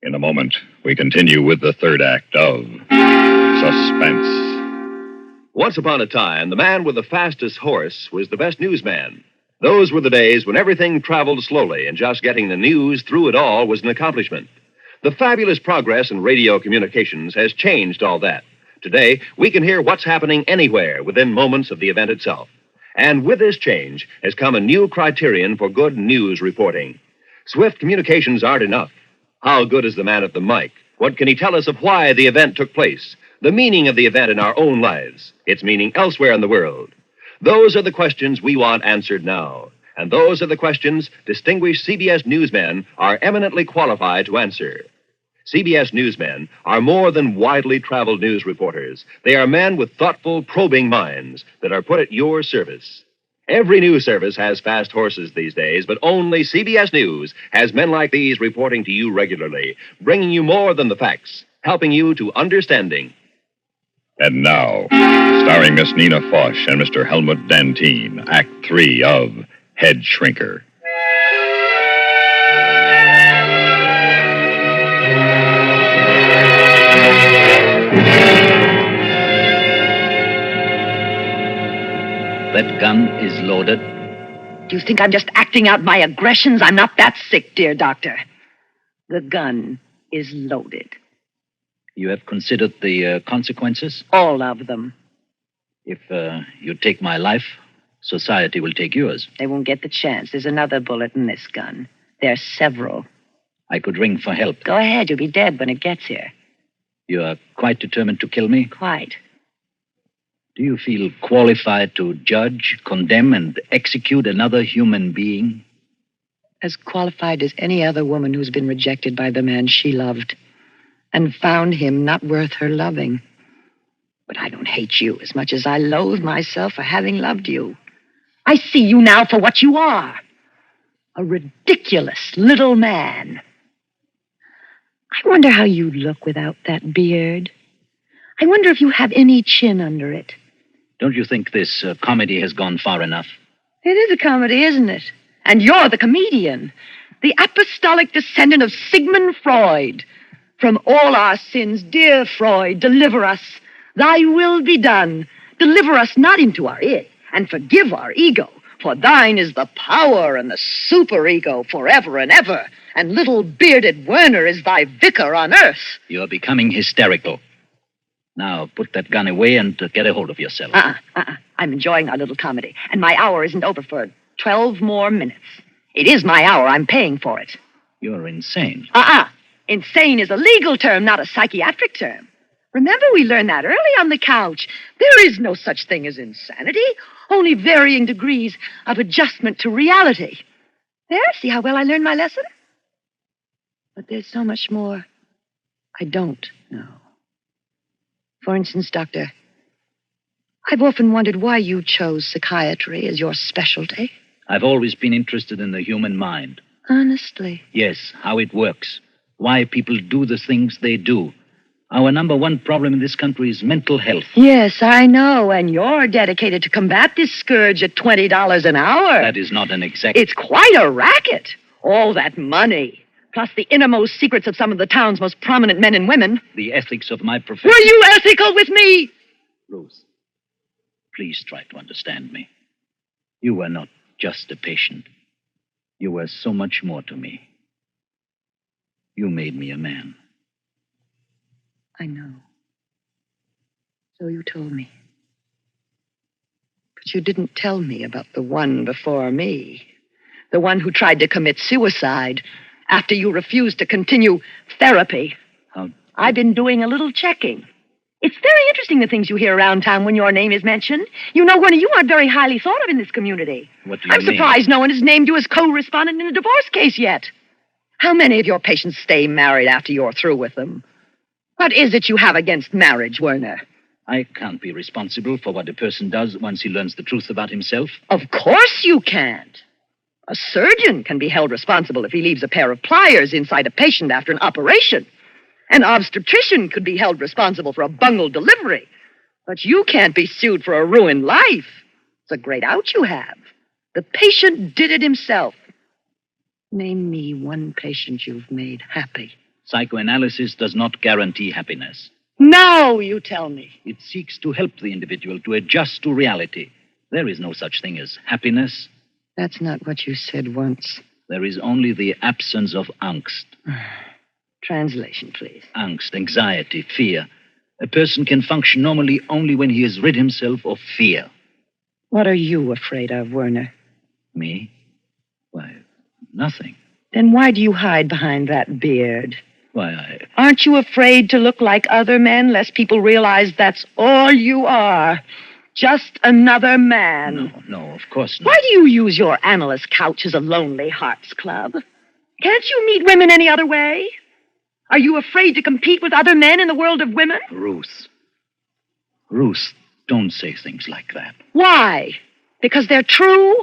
In a moment, we continue with the third act of Suspense. Once upon a time, the man with the fastest horse was the best newsman. Those were the days when everything traveled slowly, and just getting the news through it all was an accomplishment. The fabulous progress in radio communications has changed all that. Today, we can hear what's happening anywhere within moments of the event itself. And with this change has come a new criterion for good news reporting. Swift communications aren't enough. How good is the man at the mic? What can he tell us of why the event took place? The meaning of the event in our own lives, its meaning elsewhere in the world. Those are the questions we want answered now. And those are the questions distinguished CBS newsmen are eminently qualified to answer. CBS newsmen are more than widely traveled news reporters. They are men with thoughtful, probing minds that are put at your service. Every news service has fast horses these days, but only CBS News has men like these reporting to you regularly, bringing you more than the facts, helping you to understanding. And now, starring Miss Nina Foch and Mr. Helmut Dantine, Act 3 of Headshrinker. That gun is loaded. Do you think I'm just acting out my aggressions? I'm not that sick, dear doctor. The gun is loaded. You have considered the consequences? All of them. If you take my life, society will take yours. They won't get the chance. There's another bullet in this gun. There's several. I could ring for help. Go ahead. You'll be dead when it gets here. You are quite determined to kill me? Quite. Do you feel qualified to judge, condemn, and execute another human being? As qualified as any other woman who's been rejected by the man she loved and found him not worth her loving. But I don't hate you as much as I loathe myself for having loved you. I see you now for what you are. A ridiculous little man. I wonder how you look without that beard. I wonder if you have any chin under it. Don't you think this comedy has gone far enough? It is a comedy, isn't it? And you're the comedian. The apostolic descendant of Sigmund Freud. From all our sins, dear Freud, deliver us. Thy will be done. Deliver us not into our it, and forgive our ego. For thine is the power and the superego forever and ever. And little bearded Werner is thy vicar on earth. You're becoming hysterical. Now, put that gun away and get a hold of yourself. I'm enjoying our little comedy. And my hour isn't over for 12 more minutes. It is my hour. I'm paying for it. You're insane. Insane is a legal term, not a psychiatric term. Remember, we learned that early on the couch. There is no such thing as insanity, only varying degrees of adjustment to reality. There, see how well I learned my lesson? But there's so much more I don't know. For instance, Doctor, I've often wondered why you chose psychiatry as your specialty. I've always been interested in the human mind. Honestly. Yes, how it works. Why people do the things they do. Our number one problem in this country is mental health. Yes, I know, and you're dedicated to combat this scourge at $20 an hour. That is not an exact... It's quite a racket. All that money, plus the innermost secrets of some of the town's most prominent men and women. The ethics of my profession... Were you ethical with me? Ruth, please try to understand me. You were not just a patient. You were so much more to me. You made me a man. I know. So you told me. But you didn't tell me about the one before me. The one who tried to commit suicide after you refused to continue therapy. I've been doing a little checking. It's very interesting the things you hear around town when your name is mentioned. You know, Werner, you aren't very highly thought of in this community. What do you mean? I'm surprised no one has named you as co-respondent in a divorce case yet. How many of your patients stay married after you're through with them? What is it you have against marriage, Werner? I can't be responsible for what a person does once he learns the truth about himself. Of course you can't. A surgeon can be held responsible if he leaves a pair of pliers inside a patient after an operation. An obstetrician could be held responsible for a bungled delivery. But you can't be sued for a ruined life. It's a great out you have. The patient did it himself. Name me one patient you've made happy. Psychoanalysis does not guarantee happiness. Now you tell me. It seeks to help the individual to adjust to reality. There is no such thing as happiness. That's not what you said once. There is only the absence of angst. Translation, please. Angst, anxiety, fear. A person can function normally only when he has rid himself of fear. What are you afraid of, Werner? Me? Why, nothing. Then why do you hide behind that beard? Why, Aren't you afraid to look like other men, lest people realize that's all you are? Just another man. No, of course not. Why do you use your analyst couch as a lonely hearts club? Can't you meet women any other way? Are you afraid to compete with other men in the world of women? Ruth, don't say things like that. Why? Because they're true?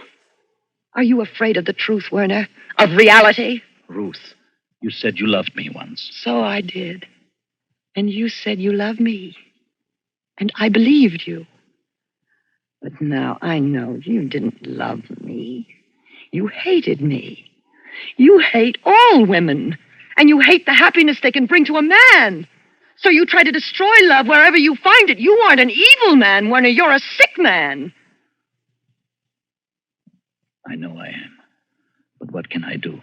Are you afraid of the truth, Werner? Of reality? Ruth, you said you loved me once. So I did. And you said you loved me. And I believed you. But now I know you didn't love me. You hated me. You hate all women. And you hate the happiness they can bring to a man. So you try to destroy love wherever you find it. You aren't an evil man, Werner. You're a sick man. I know I am. But what can I do?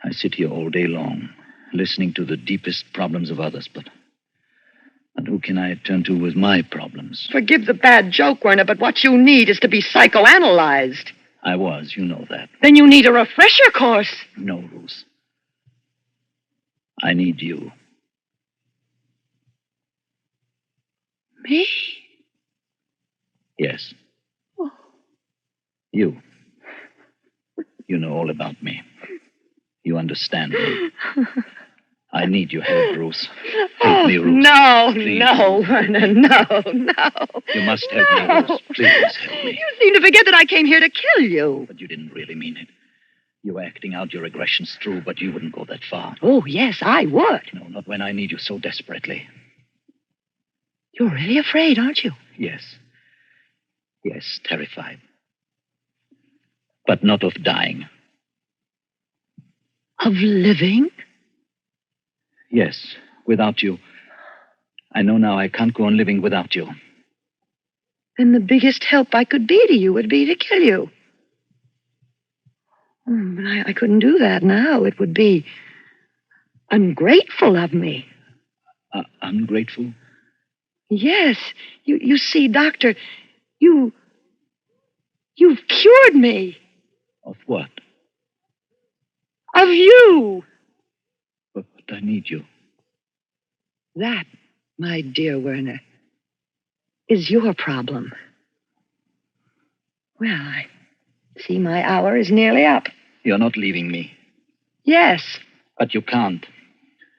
I sit here all day long, listening to the deepest problems of others, but who can I turn to with my problems? Forgive the bad joke, Werner, but what you need is to be psychoanalyzed. I was, you know that. Then you need a refresher course. No, Ruth. I need you. Me? Yes. You. You know all about me. You understand me. I need your help, Ruth. Help me, Ruth. No, Please. no, Werner, no. You must help me, Ruth. Please help me. You seem to forget that I came here to kill you. But you didn't really mean it. You were acting out your aggressions, true, but you wouldn't go that far. Oh, yes, I would. No, not when I need you so desperately. You're really afraid, aren't you? Yes. Yes, terrified. But not of dying. Of living? Yes, without you. I know now I can't go on living without you. Then the biggest help I could be to you would be to kill you. But I couldn't do that now. It would be ungrateful of me. Ungrateful? Yes. You see, Doctor, you've cured me. Of what? Of you. But I need you. That, my dear Werner, is your problem. Well, I see my hour is nearly up. You're not leaving me. Yes. But you can't.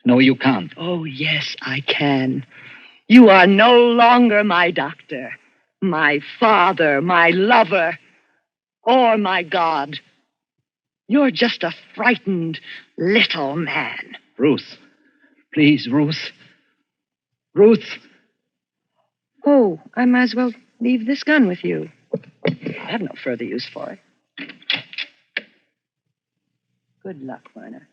No, you can't. Oh, yes, I can. You are no longer my doctor, my father, my lover, or my God. You're just a frightened little man. Ruth. Please, Ruth. Ruth. Oh, I might as well leave this gun with you. I have no further use for it. Good luck, Werner.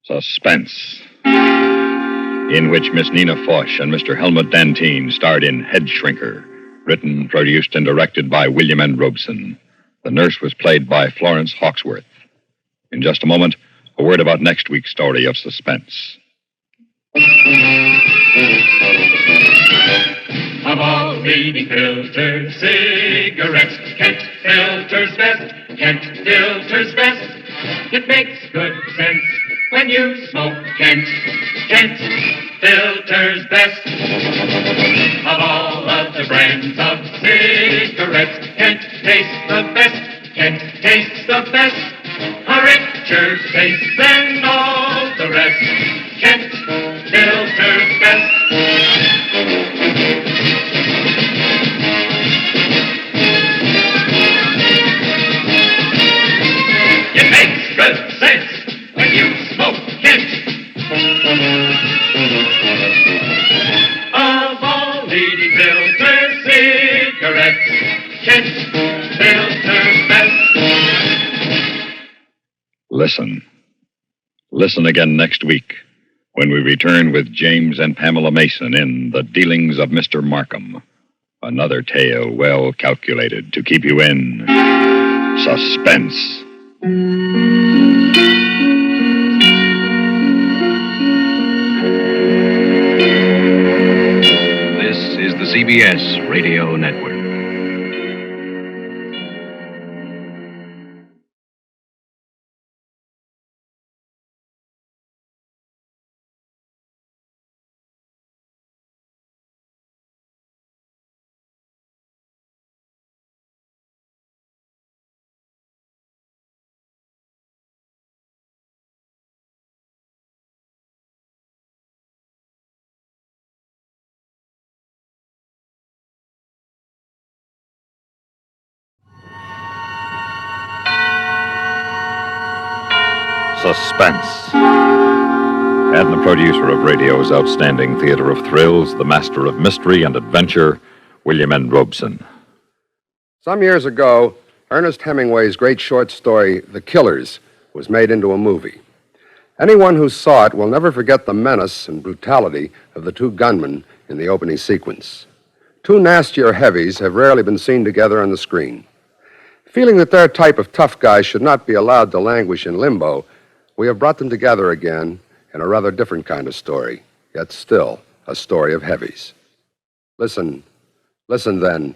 Suspense, in which Miss Nina Foch and Mr. Helmut Dantine starred in Headshrinker, written, produced, and directed by William N. Robeson. The nurse was played by Florence Hawksworth. In just a moment, a word about next week's story of Suspense. Of all leading filtered cigarettes, Kent filters best. Kent filters best. It makes good sense when you smoke Kent. Kent filters best. Of all of the brands of cigarettes, Kent tastes the best. Kent tastes the best. A richer taste than all the rest. Kent filters best. It makes good sense when you smoke Kent. Of all leading filter cigarettes, Kent filters best. Listen. Listen again next week when we return with James and Pamela Mason in The Dealings of Mr. Markham. Another tale well calculated to keep you in suspense. This is the CBS Radio Network. Suspense. And the producer of radio's outstanding theater of thrills, the master of mystery and adventure, William N. Robeson. Some years ago, Ernest Hemingway's great short story, The Killers, was made into a movie. Anyone who saw it will never forget the menace and brutality of the two gunmen in the opening sequence. Two nastier heavies have rarely been seen together on the screen. Feeling that their type of tough guy should not be allowed to languish in limbo, we have brought them together again in a rather different kind of story, yet still a story of heavies. Listen then,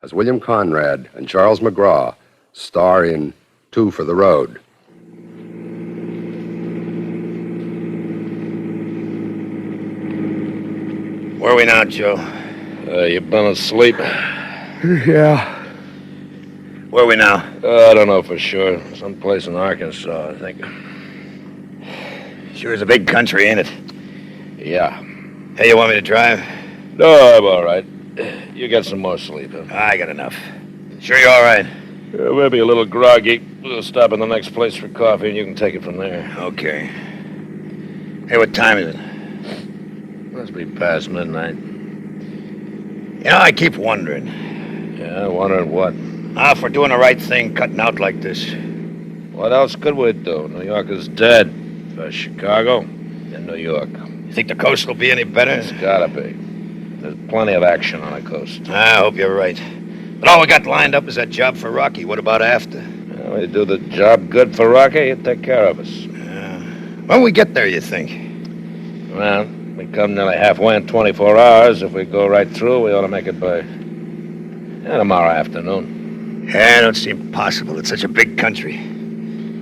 as William Conrad and Charles McGraw star in Two for the Road. Where are we now, Joe? You been asleep? Yeah. Where are we now? I don't know for sure. Someplace in Arkansas, I think. Sure is a big country, ain't it? Yeah. Hey, you want me to drive? No, I'm all right. You get some more sleep, huh? I got enough. Sure you're all right? Maybe a little groggy. We'll stop in the next place for coffee, and you can take it from there. Okay. Hey, what time is it? Must be past midnight. You know, I keep wondering. Yeah, wondering what? If we're doing the right thing, cutting out like this. What else could we do? New York is dead. Chicago and New York. You think the coast will be any better? It's gotta be. There's plenty of action on the coast. I hope you're right. But all we got lined up is that job for Rocky. What about after? We do the job good for Rocky, he'll take care of us. When we get there, you think? Well, we come nearly halfway in 24 hours. If we go right through, we ought to make it by tomorrow afternoon. Yeah, it don't seem possible. It's such a big country.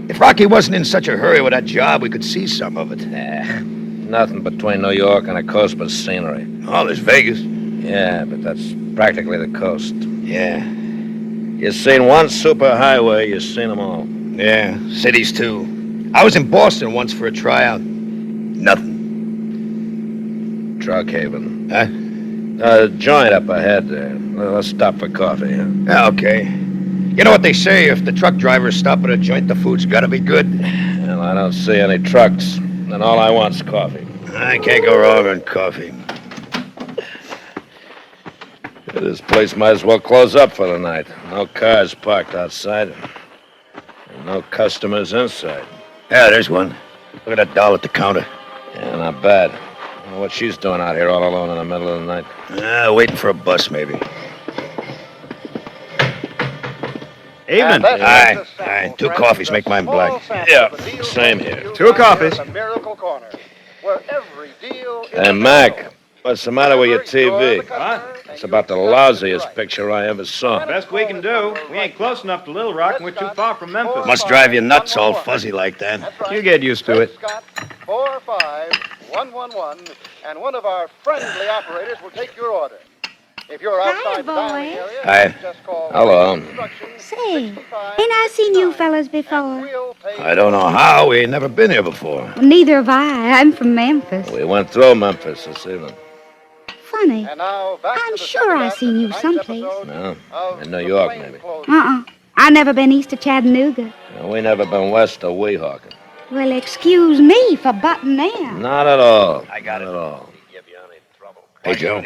If Rocky wasn't in such a hurry with that job, we could see some of it. Nothing between New York and the coast but scenery. Oh, there's Vegas. Yeah, but that's practically the coast. Yeah. You've seen one superhighway, you've seen them all. Yeah, cities too. I was in Boston once for a tryout. Nothing. Drug haven. Huh? Joint up ahead there. Let's stop for coffee, huh? Yeah, okay. You know what they say, if the truck drivers stop at a joint, the food's gotta be good. Well, I don't see any trucks, and all I want's coffee. I can't go wrong on coffee. This place might as well close up for the night. No cars parked outside, and no customers inside. Yeah, there's one. Look at that doll at the counter. Yeah, not bad. I don't know what she's doing out here all alone in the middle of the night. Waiting for a bus, maybe. Evening. Aye. 2 coffees make mine black. Yeah, same here. 2 coffees. Hey, Mac, what's the matter with your TV? What? It's about the lousiest picture I ever saw. Best we can do. We ain't close enough to Little Rock, and we're too far from Memphis. Must drive you nuts all fuzzy like that. You get used to it. 45111, and one of our friendly operators will take your order. If you're outside the dining area, Hi. just call. Hello. Say, ain't I seen you fellas before? I don't know how. We ain't never been here before. Well, neither have I. I'm from Memphis. We went through Memphis this evening. Funny. I'm sure I seen you someplace. No, in New York, maybe. I never been east of Chattanooga. No, we never been west of Weehawken. Well, excuse me for butting in. Not at all. I got it all. Hey, Joe.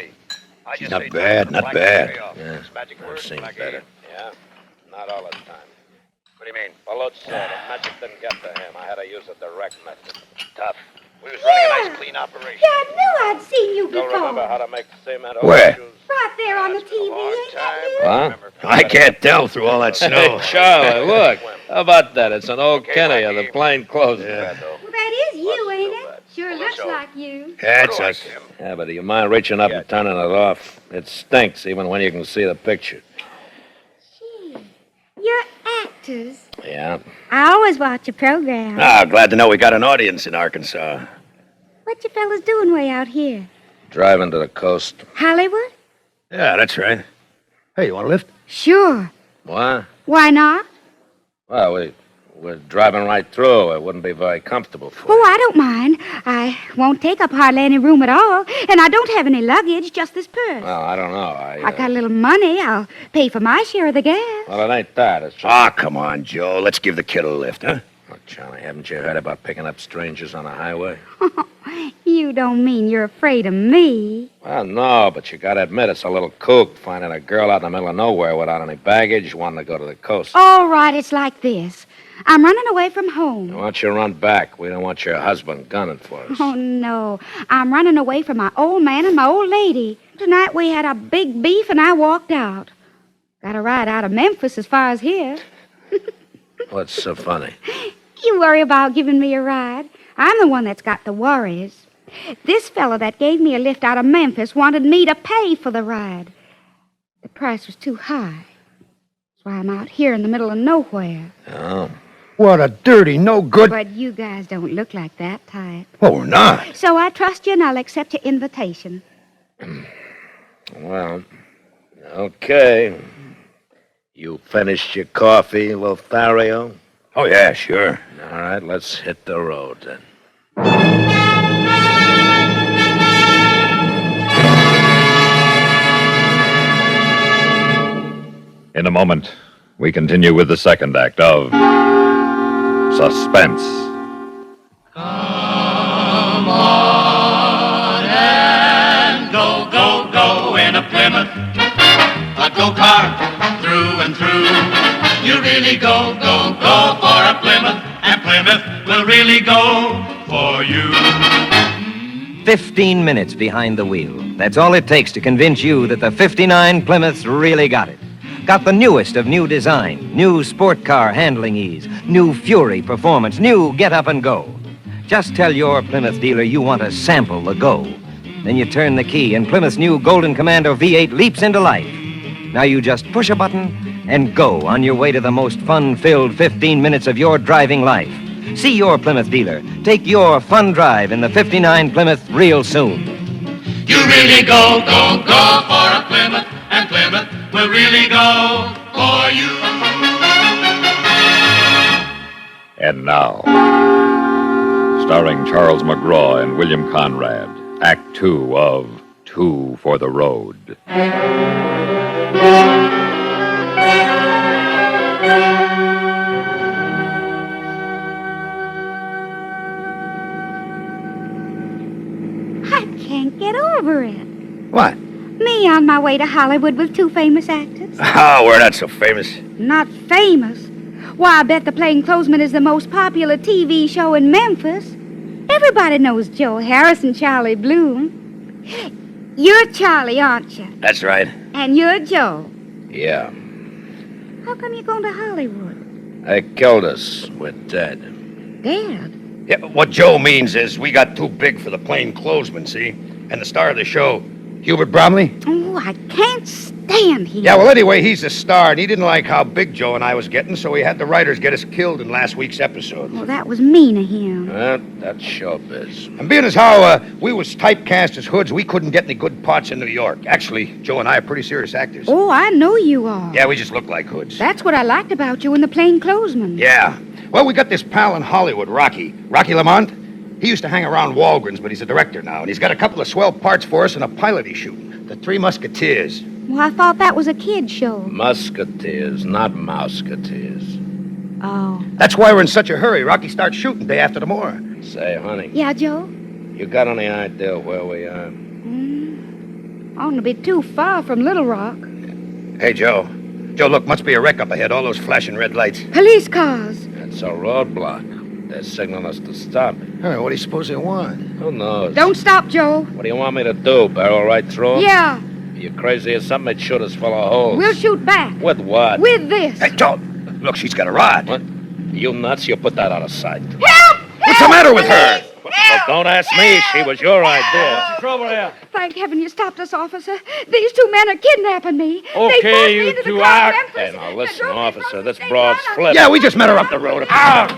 She's not bad, not bad. Yeah, I've seen better. Yeah, not all the time. What do you mean? Balut said the magic didn't get to him. I had to use a direct method. Tough. We was running a nice, clean operation. Yeah, I knew I'd seen you Don't before. remember how to make cement Where? Right there on the TV, ain't that you? Huh? I can't tell through all that snow. Hey, Charlie, look. How about that? It's an old Kenny of the plain clothes. Yeah. Well, that is you, ain't it? Sure looks like you. That's us. Yeah, but do you mind reaching up and turning it off? It stinks even when you can see the picture. You're actors. Yeah. I always watch your program. Glad to know we got an audience in Arkansas. What you fellas doing way out here? Driving to the coast. Hollywood? Yeah, that's right. Hey, you want a lift? Sure. What? Why not? Well, we're driving right through. It wouldn't be very comfortable for Oh, I don't mind. I won't take up hardly any room at all. And I don't have any luggage, just this purse. Well, I don't know. I got a little money. I'll pay for my share of the gas. Well, it ain't that. It's Ah, come on, Joe. Let's give the kid a lift, huh? Look, Charlie, haven't you heard about picking up strangers on the highway? You don't mean you're afraid of me. Well, no, but you gotta admit it's a little kook finding a girl out in the middle of nowhere without any baggage wanting to go to the coast. All right, it's like this. I'm running away from home. Why don't you run back? We don't want your husband gunning for us. Oh, no. I'm running away from my old man and my old lady. Tonight we had a big beef and I walked out. Got a ride out of Memphis as far as here. What's so funny? You worry about giving me a ride. I'm the one that's got the worries. This fella that gave me a lift out of Memphis wanted me to pay for the ride. The price was too high. That's why I'm out here in the middle of nowhere. Oh. What a dirty, no good... But you guys don't look like that type. Well, we're not. So I trust you and I'll accept your invitation. Well, okay. You finished your coffee, Lothario? Oh, yeah, sure. All right, let's hit the road then. In a moment, we continue with the second act of Suspense. Come on and go, go, go in a Plymouth, a go-kart through and through. You really go, go, go for a Plymouth, and Plymouth will really go for you. 15 minutes behind the wheel. That's all it takes to convince you that the 59 Plymouth's really got it. Got the newest of new design, new sport car handling ease, new Fury performance, new get up and go. Just tell your Plymouth dealer you want to sample the go. Then you turn the key and Plymouth's new Golden Commando V8 leaps into life. Now you just push a button and go on your way to the most fun-filled 15 minutes of your driving life. See your Plymouth dealer. Take your fun drive in the 59 Plymouth real soon. You really go for a Plymouth, and Plymouth will really go for you. And now, starring Charles McGraw and William Conrad, Act Two of Two for the Road. I can't get over it. What? Me on my way to Hollywood with two famous actors. Oh, we're not so famous. Not famous? Why, I bet The Plainclothesman is the most popular TV show in Memphis. Everybody knows Joe Harris and Charlie Bloom. You're Charlie, aren't you? That's right. And you're Joe. Yeah. How come you're going to Hollywood? They killed us. We're dead. Dead? Yeah, what Joe means is we got too big for the Plainclothesman, see? And the star of the show, Hubert Bromley. Oh, I can't stand him. Yeah, well, anyway, he's the star, and he didn't like how big Joe and I was getting, so he had the writers get us killed in last week's episode. Well, that was mean of him. That's showbiz. And being as how we was typecast as hoods, we couldn't get any good parts in New York. Actually, Joe and I are pretty serious actors. Oh, I know you are. Yeah, we just look like hoods. That's what I liked about you in The Plainclothesman. Yeah. Well, we got this pal in Hollywood, Rocky Lamont. He used to hang around Walgreens, but he's a director now, and he's got a couple of swell parts for us in a pilot he's shooting. The Three Musketeers. Well, I thought that was a kid's show. Musketeers, not Mouseketeers. Oh. That's why we're in such a hurry. Rocky starts shooting day after tomorrow. Say, honey. Yeah, Joe? You got any idea where we are? Oughtn't to be too far from Little Rock. Hey, Joe. Joe, look, must be a wreck up ahead. All those flashing red lights. Police cars. It's a roadblock. They're signaling us to stop. Hey, what do you suppose they want? Who knows? Don't stop, Joe. What do you want me to do? Barrel right through 'em? Yeah. You crazy or something? They'd shoot us full of holes. We'll shoot back. With what? With this. Hey, Joe, look, she's got a rod. What? You nuts? You put that out of sight. Help! What's the matter with her? Well, don't ask me. She was your idea. What's the trouble here? Thank heaven you stopped us, officer. These two men are kidnapping me. Okay, they forced me you into the two car out. Memphis. Hey, now listen, officer, this broad's flipped. Yeah, we just met her up the road. Out!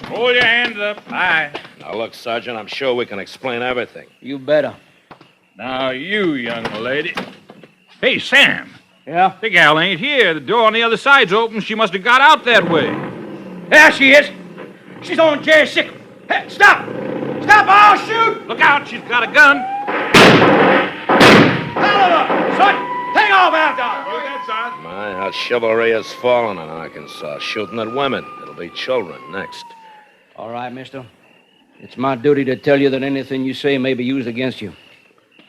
Hold your hands up high. Now, look, Sergeant, I'm sure we can explain everything. You better. Now, you, young lady. Hey, Sam. Yeah? The gal ain't here. The door on the other side's open. She must have got out that way. There she is. She's on Jerry's sick. Hey, stop! Stop! I'll shoot! Look out, she's got a gun. Oliver! Son! Hang off out there! My, how chivalry has fallen in Arkansas. Shooting at women. It'll be children next. All right, mister. It's my duty to tell you that anything you say may be used against you.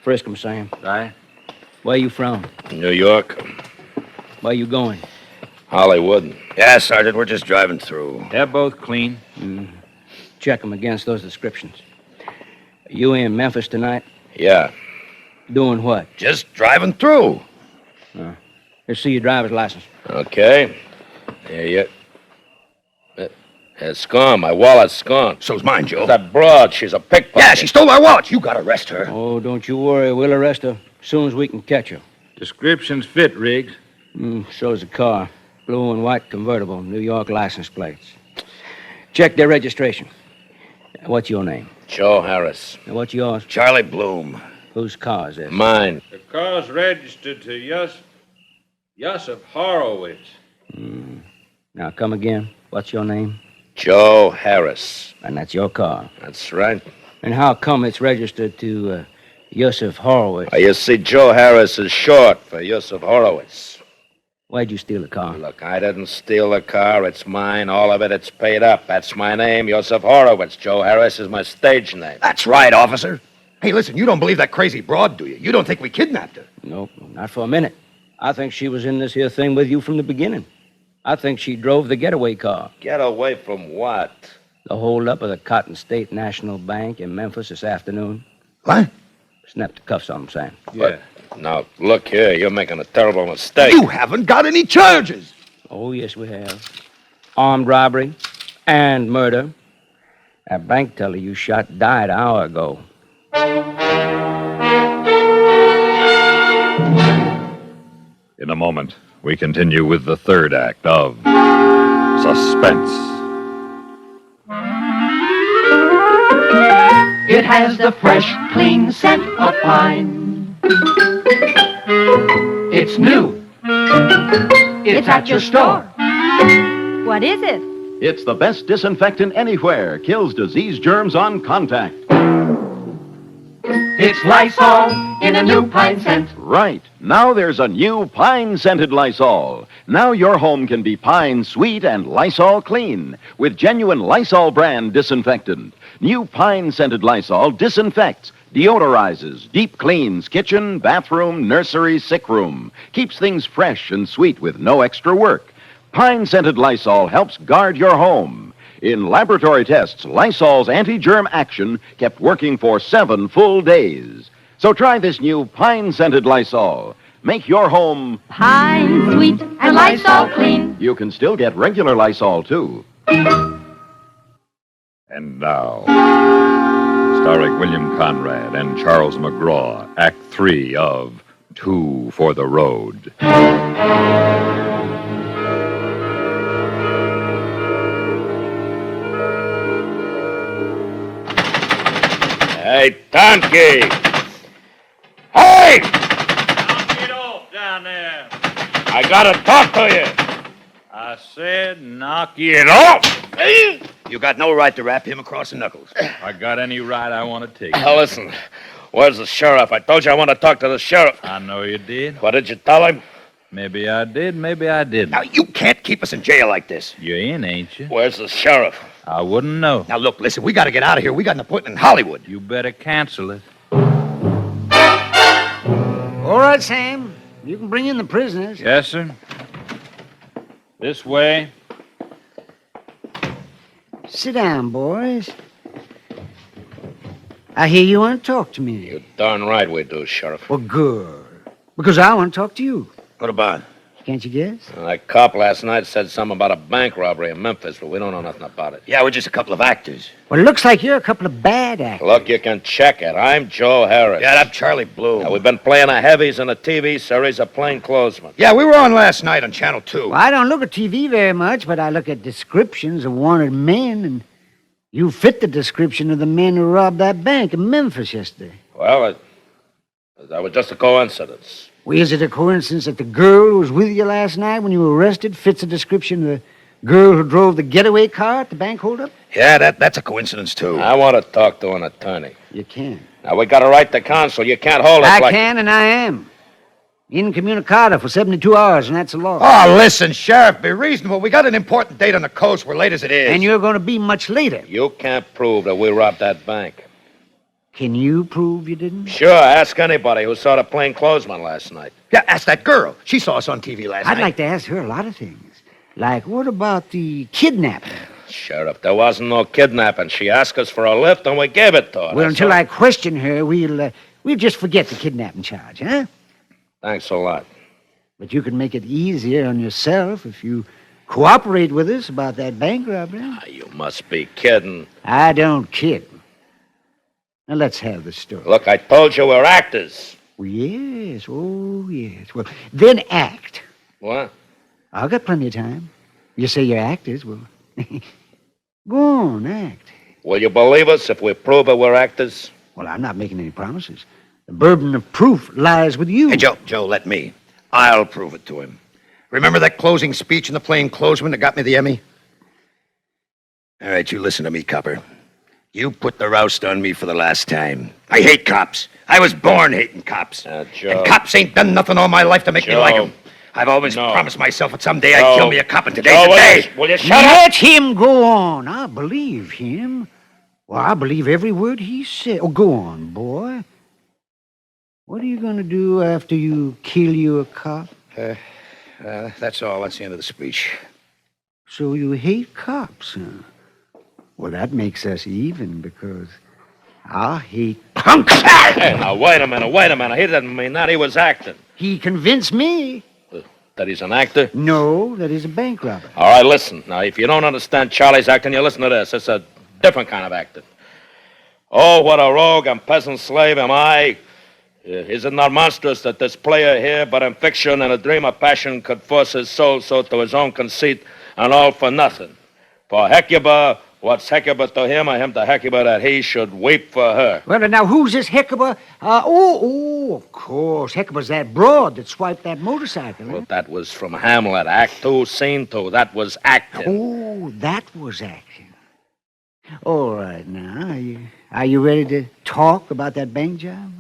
Frisk 'em, Sam. Right. Where you from? New York. Where you going? Hollywood. Yeah, Sergeant, we're just driving through. They're both clean. Check 'em against those descriptions. You in Memphis tonight? Yeah. Doing what? Just driving through. Let's see your driver's license. Okay. Here you... It's gone. My wallet's gone. So's mine, Joe. That broad, she's a pickpocket. Yeah, she stole my wallet. You gotta arrest her. Oh, don't you worry. We'll arrest her as soon as we can catch her. Descriptions fit, Riggs. So's the car. Blue and white convertible, New York license plates. Check their registration. What's your name? Joe Harris. And what's yours? Charlie Bloom. Whose car is this? Mine. The car's registered to Yusuf Horowitz. Now, come again. What's your name? Joe Harris. And that's your car. That's right. And how come it's registered to Yusuf Horowitz? You see, Joe Harris is short for Yusuf Horowitz. Why'd you steal the car? Look, I didn't steal the car. It's mine. All of it, it's paid up. That's my name, Yusuf Horowitz. Joe Harris is my stage name. That's right, officer. Hey, listen, you don't believe that crazy broad, do you? You don't think we kidnapped her? Nope, not for a minute. I think she was in this here thing with you from the beginning. I think she drove the getaway car. Get away from what? The holdup of the Cotton State National Bank in Memphis this afternoon. What? Snap the cuffs on him, Sam. Yeah. Now, look here, you're making a terrible mistake. You haven't got any charges. Oh, yes, we have. Armed robbery and murder. That bank teller you shot died an hour ago. In a moment, we continue with the third act of Suspense. It has the fresh, clean scent of pine. It's new. It's at your store. What is it? It's the best disinfectant anywhere. Kills disease germs on contact. It's Lysol in a new pine scent. Right. Now there's a new pine-scented Lysol. Now your home can be pine sweet and Lysol clean with genuine Lysol brand disinfectant. New pine-scented Lysol disinfects, deodorizes, deep cleans kitchen, bathroom, nursery, sick room. Keeps things fresh and sweet with no extra work. Pine-scented Lysol helps guard your home. In laboratory tests, Lysol's anti-germ action kept working for 7 full days. So try this new pine-scented Lysol. Make your home Pine sweet and Lysol clean. You can still get regular Lysol, too. And now, starring William Conrad and Charles McGraw, Act 3 of Two for the Road. Hey, donkey! Hey! Knock it off down there. I gotta talk to you. I said knock it off. You got no right to rap him across the knuckles. I got any right I want to take. Now listen, where's the sheriff? I told you I want to talk to the sheriff. I know you did. What did you tell him? Maybe I did, maybe I didn't. Now, you can't keep us in jail like this. You're in, ain't you? Where's the sheriff? I wouldn't know. Now, look, listen, we got to get out of here. We got an appointment in Hollywood. You better cancel it. All right, Sam. You can bring in the prisoners. Yes, sir. This way. Sit down, boys. I hear you want to talk to me. You're darn right we do, Sheriff. Well, good. Because I want to talk to you. What about? Can't you guess? That cop last night said something about a bank robbery in Memphis, but we don't know nothing about it. Yeah, we're just a couple of actors. Well, it looks like you're a couple of bad actors. Look, you can check it. I'm Joe Harris. Yeah, I'm Charlie Blue. Now, we've been playing the heavies in a TV series of plainclothesmen. Yeah, we were on last night on Channel 2. Well, I don't look at TV very much, but I look at descriptions of wanted men, and you fit the description of the men who robbed that bank in Memphis yesterday. Well, that was just a coincidence. Well, is it a coincidence that the girl who was with you last night when you were arrested fits the description of the girl who drove the getaway car at the bank holdup? Yeah, that's a coincidence, too. I want to talk to an attorney. You can. Now, we got a right to counsel. You can't hold us I like... can, and I am. Incommunicado for 72 hours, and that's the law. Oh, listen, Sheriff, be reasonable. We got an important date on the coast. We're late as it is. And you're going to be much later. You can't prove that we robbed that bank. Can you prove you didn't? Sure, ask anybody who saw the plainclothesman last night. Yeah, ask that girl. She saw us on TV last night. I'd like to ask her a lot of things. Like, what about the kidnapping? Sheriff, there wasn't no kidnapping. She asked us for a lift, and we gave it to her. Well, until I question her, we'll just forget the kidnapping charge, huh? Thanks a lot. But you can make it easier on yourself if you cooperate with us about that bank robbery. You must be kidding. I don't kid. Now, let's have the story. Look, I told you we're actors. Well, yes. Oh, yes. Well, then act. What? I've got plenty of time. You say you're actors, well, go on, act. Will you believe us if we prove that we're actors? Well, I'm not making any promises. The burden of proof lies with you. Hey, Joe, let me. I'll prove it to him. Remember that closing speech in the plainclothesman that got me the Emmy? All right, you listen to me, copper. You put the roust on me for the last time. I hate cops. I was born hating cops. Joe. And cops ain't done nothing all my life to make me like them. I've always promised myself that someday I'd kill me a cop, and today's the day. Will you shut up? Let him go on. I believe him. Well, I believe every word he said. Oh, go on, boy. What are you going to do after you kill you a cop? That's all. That's the end of the speech. So you hate cops, huh? Well, that makes us even, because I hate punks. Hey, now, wait a minute. He didn't mean that. He was acting. He convinced me. That he's an actor? No, that he's a bank robber. All right, listen. Now, if you don't understand Charlie's acting, you listen to this. It's a different kind of acting. Oh, what a rogue and peasant slave am I. Is it not monstrous that this player here, but in fiction and a dream of passion, could force his soul so to his own conceit, and all for nothing? For Hecuba, What's Hecuba to him, or him to Hecuba that he should weep for her? Well, now, who's this Hecuba? Of course. Hecuba's that broad that swiped that motorcycle. Well, that was from Hamlet, Act 2, Scene 2. That was acting. Oh, that was action. All right, now, are you ready to talk about that bank job?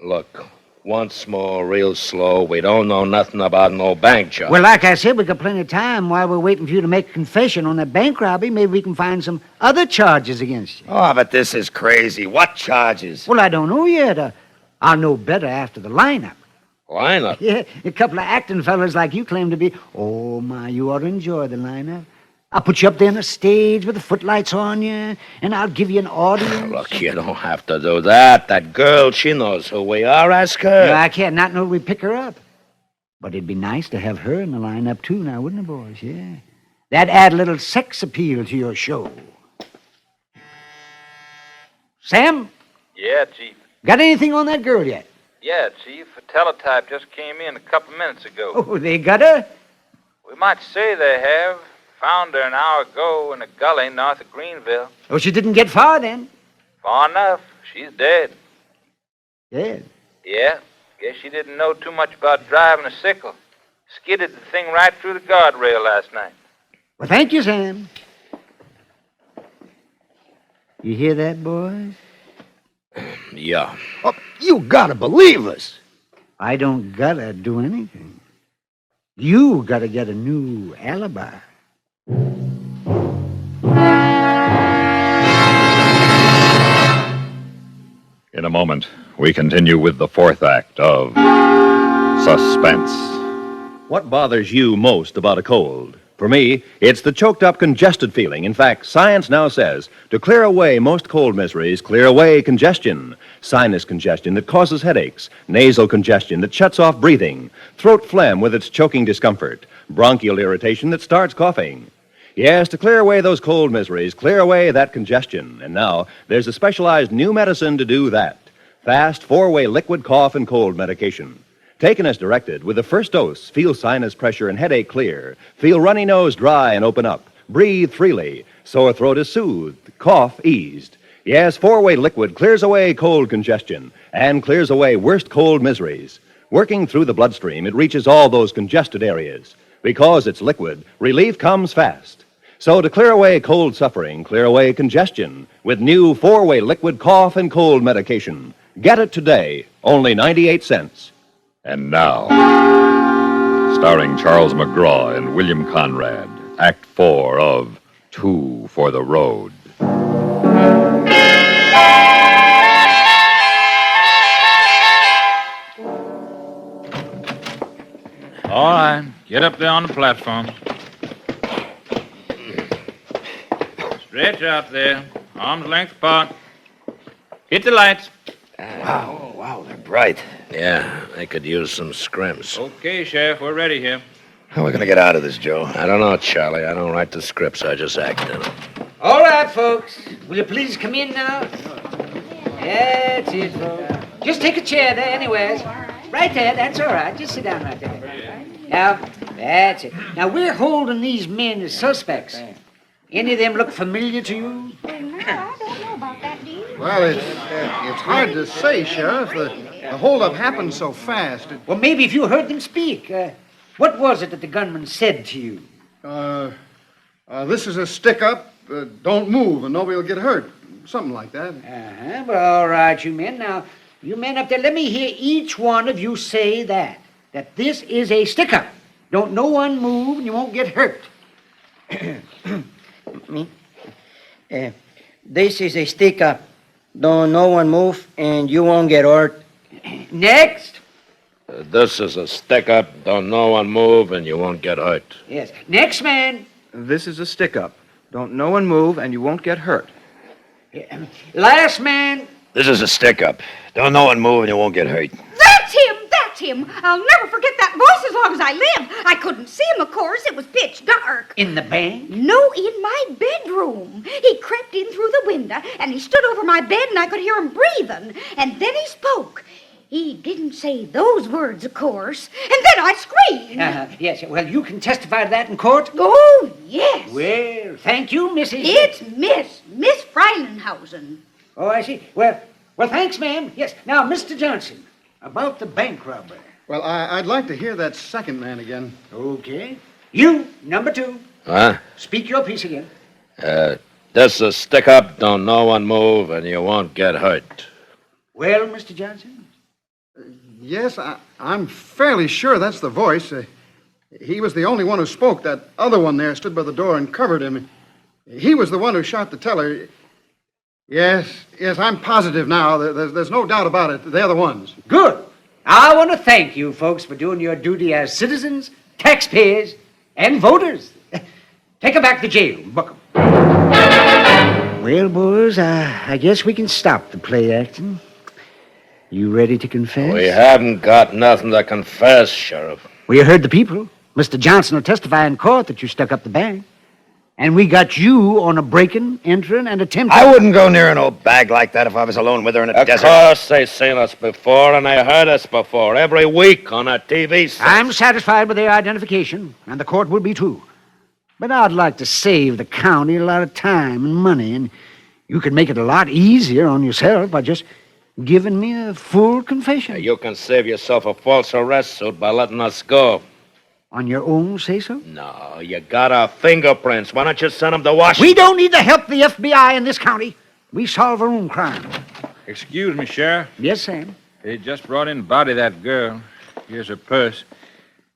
Look, once more, real slow. We don't know nothing about no bank job. Well, like I said, we got plenty of time while we're waiting for you to make a confession on that bank robbery. Maybe we can find some other charges against you. Oh, but this is crazy. What charges? Well, I don't know yet. I'll know better after the lineup. Lineup? Yeah, a couple of acting fellas like you claim to be. Oh, my, you ought to enjoy the lineup. I'll put you up there on a stage with the footlights on you, and I'll give you an audience. Look, you don't have to do that. That girl, she knows who we are. Ask her. No, I can't not know we pick her up. But it'd be nice to have her in the lineup, too, now, wouldn't it, boys? Yeah. That'd add a little sex appeal to your show. Sam? Yeah, Chief. Got anything on that girl yet? Yeah, Chief. A teletype just came in a couple minutes ago. Oh, they got her? We might say they have. Found her an hour ago in a gully north of Greenville. Oh, she didn't get far, then? Far enough. She's dead. Dead? Yeah. Guess she didn't know too much about driving a sickle. Skidded the thing right through the guardrail last night. Well, thank you, Sam. You hear that, boys? Yeah. Oh, you gotta believe us. I don't gotta do anything. You gotta get a new alibi. In a moment, we continue with the fourth act of Suspense. What bothers you most about a cold? For me, it's the choked up, congested feeling. In fact, science now says to clear away most cold miseries, clear away congestion. Sinus congestion that causes headaches, nasal congestion that shuts off breathing, throat phlegm with its choking discomfort, bronchial irritation that starts coughing. Yes, to clear away those cold miseries, clear away that congestion. And now, there's a specialized new medicine to do that. Fast, 4-way liquid cough and cold medication. Taken as directed, with the first dose, feel sinus pressure and headache clear. Feel runny nose dry and open up. Breathe freely. Sore throat is soothed. Cough eased. Yes, 4-way liquid clears away cold congestion and clears away worst cold miseries. Working through the bloodstream, it reaches all those congested areas. Because it's liquid, relief comes fast. So to clear away cold suffering, clear away congestion with new 4-way liquid cough and cold medication. Get it today, only 98 cents. And now, starring Charles McGraw and William Conrad, Act 4 of Two for the Road. All right. Get up there on the platform. Stretch out there. Arm's length apart. Hit the lights. Wow, they're bright. Yeah, they could use some scrims. Okay, Sheriff, we're ready here. How are we going to get out of this, Joe? I don't know, Charlie. I don't write the scripts. I just act in them. All right, folks. Will you please come in now? That's it, folks. Just take a chair there, anyways. Right there, that's all right. Just sit down right there. Now, that's it. Now, we're holding these men as suspects. Any of them look familiar to you? I don't know about that, do you? Well, it's hard to say, Sheriff. The holdup happened so fast. Well, maybe if you heard them speak. What was it that the gunman said to you? This is a stick-up. Don't move and nobody will get hurt. Something like that. Uh-huh. Well, all right, you men. Now, you men up there, let me hear each one of you say that this is a stick-up. Don't no one move and you won't get hurt. Me? This is a stick-up. Don't no one move and you won't get hurt. Next. This is a stick-up. Don't no one move and you won't get hurt. Yes. Next man. This is a stick-up. Don't no one move and you won't get hurt. Last man. This is a stick-up. Don't no one move and you won't get hurt. That's him! That's him! I'll never forget that voice as long as I live. I couldn't see him, of course. It was pitch dark. In the bank? No, in my bedroom. He crept in through the window, and he stood over my bed, and I could hear him breathing. And then he spoke. He didn't say those words, of course. And then I screamed. Yes, well, you can testify to that in court? Oh, yes. Well, thank you, Mrs. It's Miss Freilenhausen. Oh, I see. Well, thanks, ma'am. Yes. Now, Mr. Johnson, about the bank robbery. Well, I'd like to hear that second man again. Okay. You, number 2. Huh? Speak your piece again. This is stick up, don't no one move, and you won't get hurt. Well, Mr. Johnson? Yes, I'm fairly sure that's the voice. He was the only one who spoke. That other one there stood by the door and covered him. He was the one who shot the teller. Yes, I'm positive now. There's no doubt about it. They're the ones. Good. I want to thank you folks for doing your duty as citizens, taxpayers, and voters. Take them back to jail. Book them. Well, boys, I guess we can stop the play acting. You ready to confess? We haven't got nothing to confess, Sheriff. Well, you heard the people. Mr. Johnson will testify in court that you stuck up the bank. And we got you on a breaking, entering, and attempting... I wouldn't go near an old bag like that if I was alone with her in a desert. Of course, they seen us before, and they heard us before, every week on a TV set. I'm satisfied with their identification, and the court will be too. But I'd like to save the county a lot of time and money, and you could make it a lot easier on yourself by just giving me a full confession. You can save yourself a false arrest suit by letting us go. On your own say-so? No, you got our fingerprints. Why don't you send them to Washington? We don't need the help of the FBI in this county. We solve our own crime. Excuse me, Sheriff. Yes, Sam? They just brought in the body of that girl. Here's her purse.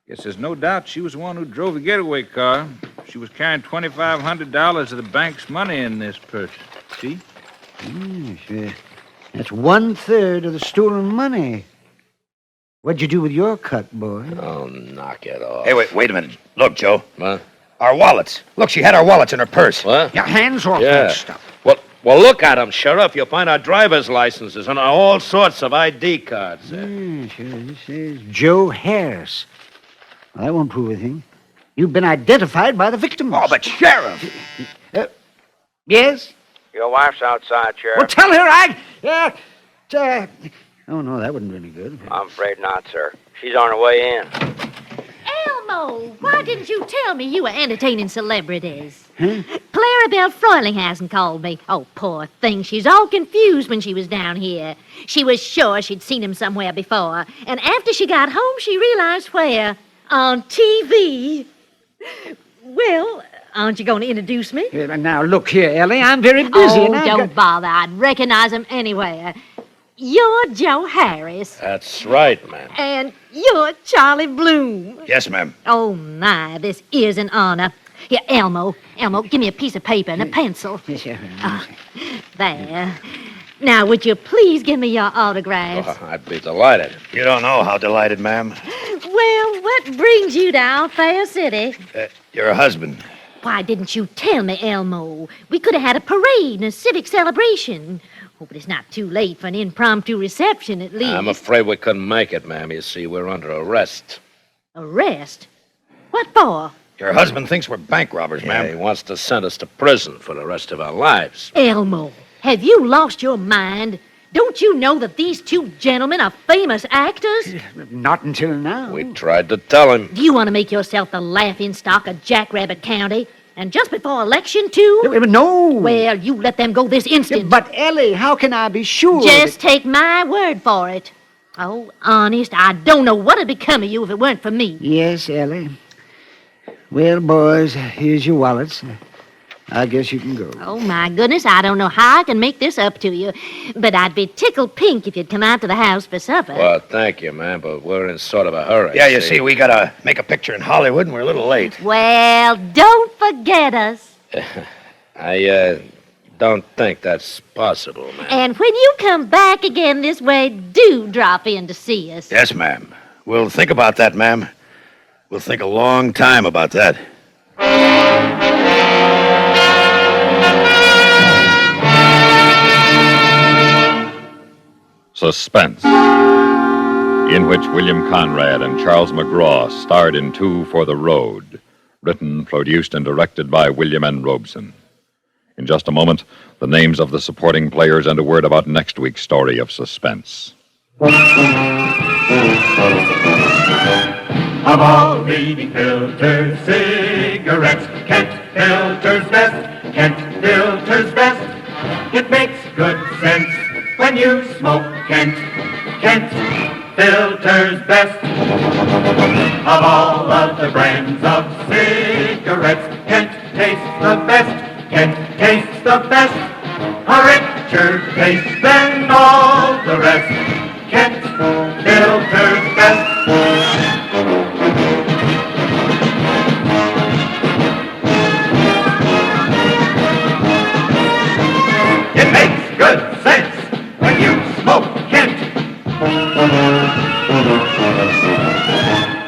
Guess there's no doubt she was the one who drove the getaway car. She was carrying $2,500 of the bank's money in this purse. See? Sure. That's 1/3 of the stolen money. What'd you do with your cut, boy? Oh, knock it off. Hey, wait a minute. Look, Joe. What? Our wallets. Look, she had our wallets in her purse. What? Your hands off Yeah. that stuff. Well, look at them, Sheriff. You'll find our driver's licenses and all sorts of ID cards. Sure. This is Joe Harris. Well, that won't prove anything. You've been identified by the victims. Oh, but Sheriff! Yes? Your wife's outside, Sheriff. Well, tell her oh, no, that wouldn't do any good. I'm afraid not, sir. She's on her way in. Elmo, why didn't you tell me you were entertaining celebrities? Huh? Clarabelle Frelinghausen called me. Oh, poor thing. She's all confused when she was down here. She was sure she'd seen him somewhere before. And after she got home, she realized where? On TV. Well, aren't you going to introduce me? Now, look here, Ellie. I'm very busy. Oh, don't bother. I'd recognize him anywhere. You're Joe Harris. That's right, ma'am. And you're Charlie Bloom. Yes, ma'am. Oh, my, this is an honor. Here, Elmo, give me a piece of paper and a pencil. There. Now, would you please give me your autographs? Oh, I'd be delighted. You don't know how delighted, ma'am. Well, what brings you to our fair city? Your husband. Why didn't you tell me, Elmo? We could have had a parade and a civic celebration. Oh, but it's not too late for an impromptu reception, at least. I'm afraid we couldn't make it, ma'am. You see, we're under arrest. Arrest? What for? Your husband thinks we're bank robbers, ma'am. He wants to send us to prison for the rest of our lives. Elmo, have you lost your mind? Don't you know that these two gentlemen are famous actors? Not until now. We tried to tell him. Do you want to make yourself the laughingstock of Jackrabbit County? And just before election, too? No. Well, you let them go this instant. But, Ellie, how can I be sure? Just take my word for it. Oh, honest, I don't know what would become of you if it weren't for me. Yes, Ellie. Well, boys, here's your wallets. I guess you can go. Oh, my goodness, I don't know how I can make this up to you. But I'd be tickled pink if you'd come out to the house for supper. Well, thank you, ma'am, but we're in sort of a hurry. Yeah, you see, we gotta make a picture in Hollywood, and we're a little late. Well, don't forget us. I don't think that's possible, ma'am. And when you come back again this way, do drop in to see us. Yes, ma'am. We'll think about that, ma'am. We'll think a long time about that. Suspense, in which William Conrad and Charles McGraw starred in Two for the Road, written, produced, and directed by William N. Robeson. In just a moment, the names of the supporting players and a word about next week's story of Suspense. Of all leading filter cigarettes, Kent filters best, Kent filters best. It makes good sense when you smoke Kent, Kent filters best. Of all of the brands of cigarettes, Kent tastes the best, Kent tastes the best. A richer taste than all the rest, Kent filters best. It makes good sense when you smoke Kent.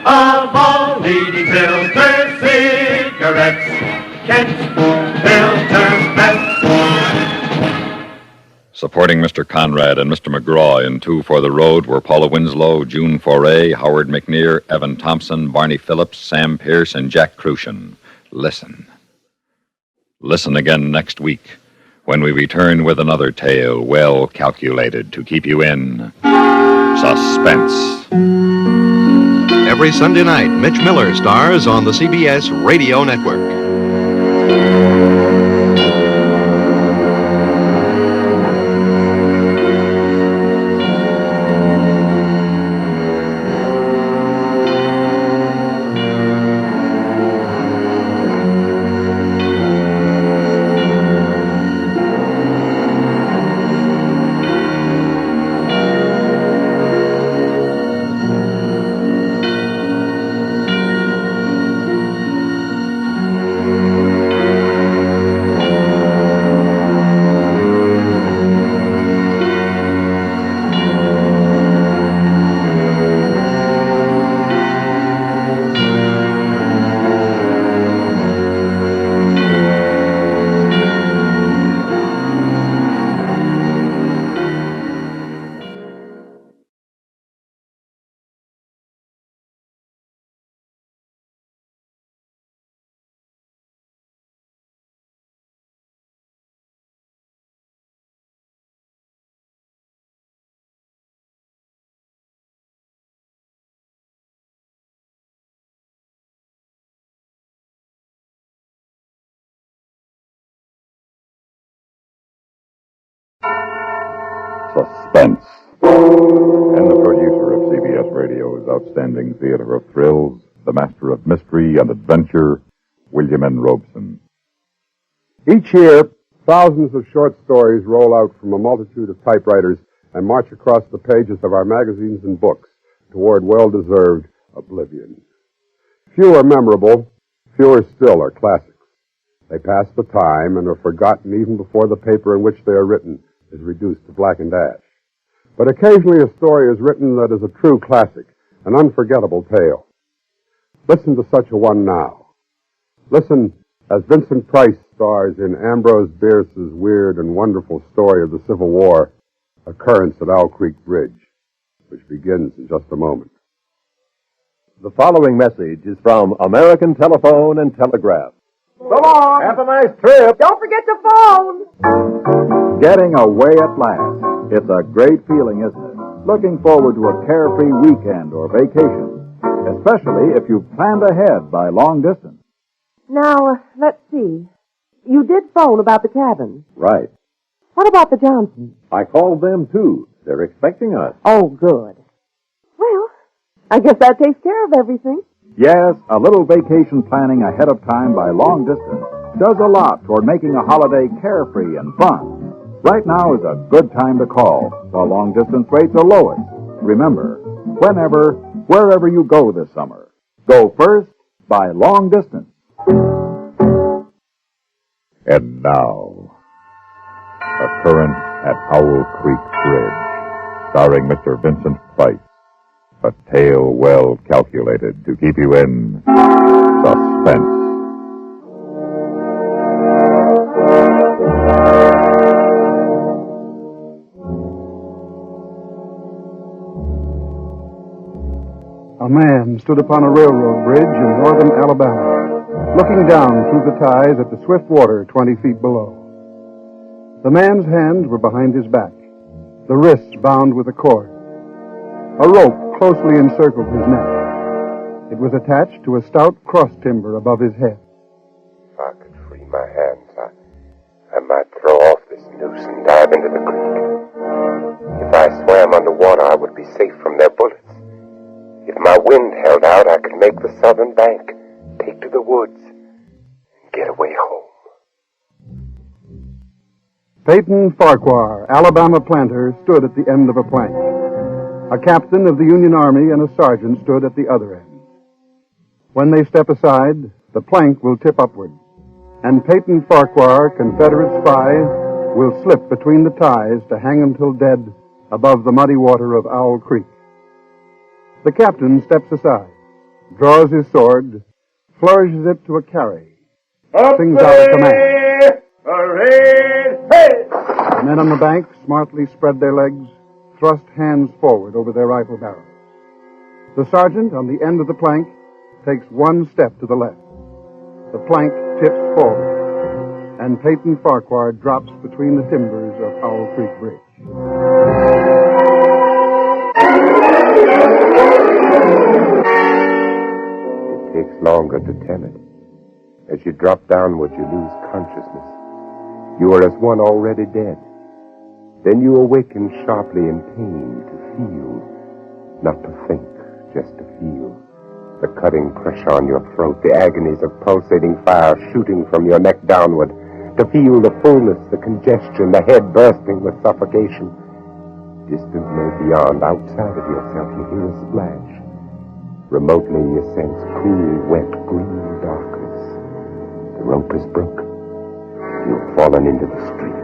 Of all leading filter cigarettes, Kent filters best. Supporting Mr. Conrad and Mr. McGraw in Two for the Road were Paula Winslow, June Foray, Howard McNear, Evan Thompson, Barney Phillips, Sam Pierce, and Jack Crucian. Listen. Listen again next week when we return with another tale well calculated to keep you in suspense. Every Sunday night, Mitch Miller stars on the CBS Radio Network. Suspense. And the producer of CBS Radio's outstanding theater of thrills, the master of mystery and adventure, William N. Robeson. Each year, thousands of short stories roll out from a multitude of typewriters and march across the pages of our magazines and books toward well-deserved oblivion. Few are memorable, fewer still are classics. They pass the time and are forgotten even before the paper in which they are written is reduced to blackened ash. But occasionally a story is written that is a true classic, an unforgettable tale. Listen to such a one now. Listen as Vincent Price stars in Ambrose Bierce's weird and wonderful story of the Civil War, Occurrence at Owl Creek Bridge, which begins in just a moment. The following message is from American Telephone and Telegraph. So long. Have a nice trip. Don't forget the phone. Getting away at last. It's a great feeling, isn't it? Looking forward to a carefree weekend or vacation, especially if you've planned ahead by long distance. Now, let's see. You did phone about the cabin. Right. What about the Johnsons? I called them, too. They're expecting us. Oh, good. Well, I guess that takes care of everything. Yes, a little vacation planning ahead of time by long distance does a lot toward making a holiday carefree and fun. Right now is a good time to call while long distance rates are lowest. Remember, whenever, wherever you go this summer, go first by long distance. And now, Occurrence at Owl Creek Bridge, starring Mr. Vincent Price. A tale well calculated to keep you in suspense. A man stood upon a railroad bridge in northern Alabama, looking down through the ties at the swift water 20 feet below. The man's hands were behind his back, the wrists bound with a cord. A rope closely encircled his neck. It was attached to a stout cross timber above his head. If I could free my hands, I might throw off this noose and dive into the creek. If I swam underwater, I would be safe from their bullets. If my wind held out, I could make the southern bank, take to the woods, and get away home. Peyton Farquhar, Alabama planter, stood at the end of a plank. A captain of the Union Army and a sergeant stood at the other end. When they step aside, the plank will tip upward, and Peyton Farquhar, Confederate spy, will slip between the ties to hang until dead above the muddy water of Owl Creek. The captain steps aside, draws his sword, flourishes it to a carry, sings out a command. The men on the bank smartly spread their legs, thrust hands forward over their rifle barrels. The sergeant on the end of the plank takes one step to the left. The plank tips forward, and Peyton Farquhar drops between the timbers of Owl Creek Bridge. It takes longer to tell it. As you drop downward, you lose consciousness. You are as one already dead. Then you awaken sharply in pain to feel, not to think, just to feel. The cutting pressure on your throat, the agonies of pulsating fire shooting from your neck downward, to feel the fullness, the congestion, the head bursting with suffocation. Distantly beyond, outside of yourself, you hear a splash. Remotely, you sense cool, wet, green darkness. The rope is broken. You've fallen into the stream.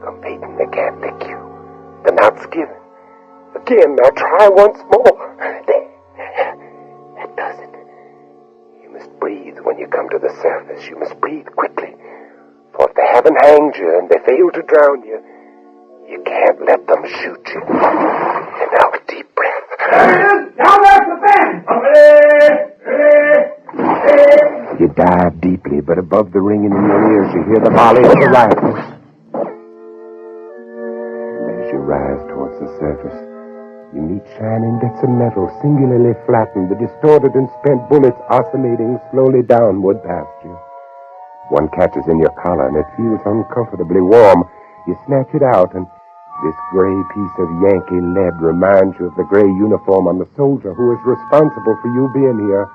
Come, Peyton, they can't pick you. The knot's given. Again, now try once more. There. That does it. You must breathe when you come to the surface. You must breathe quickly. For if they haven't hanged you and they fail to drown you, you can't let them shoot you. And now a deep breath. Down there for the You dive deeply, but above the ringing in your ears, you hear the volley of the rifles. And as you rise towards the surface, you meet shining bits of metal, singularly flattened, the distorted and spent bullets oscillating slowly downward past you. One catches in your collar, and it feels uncomfortably warm. You snatch it out, and this gray piece of Yankee lead reminds you of the gray uniform on the soldier who is responsible for you being here.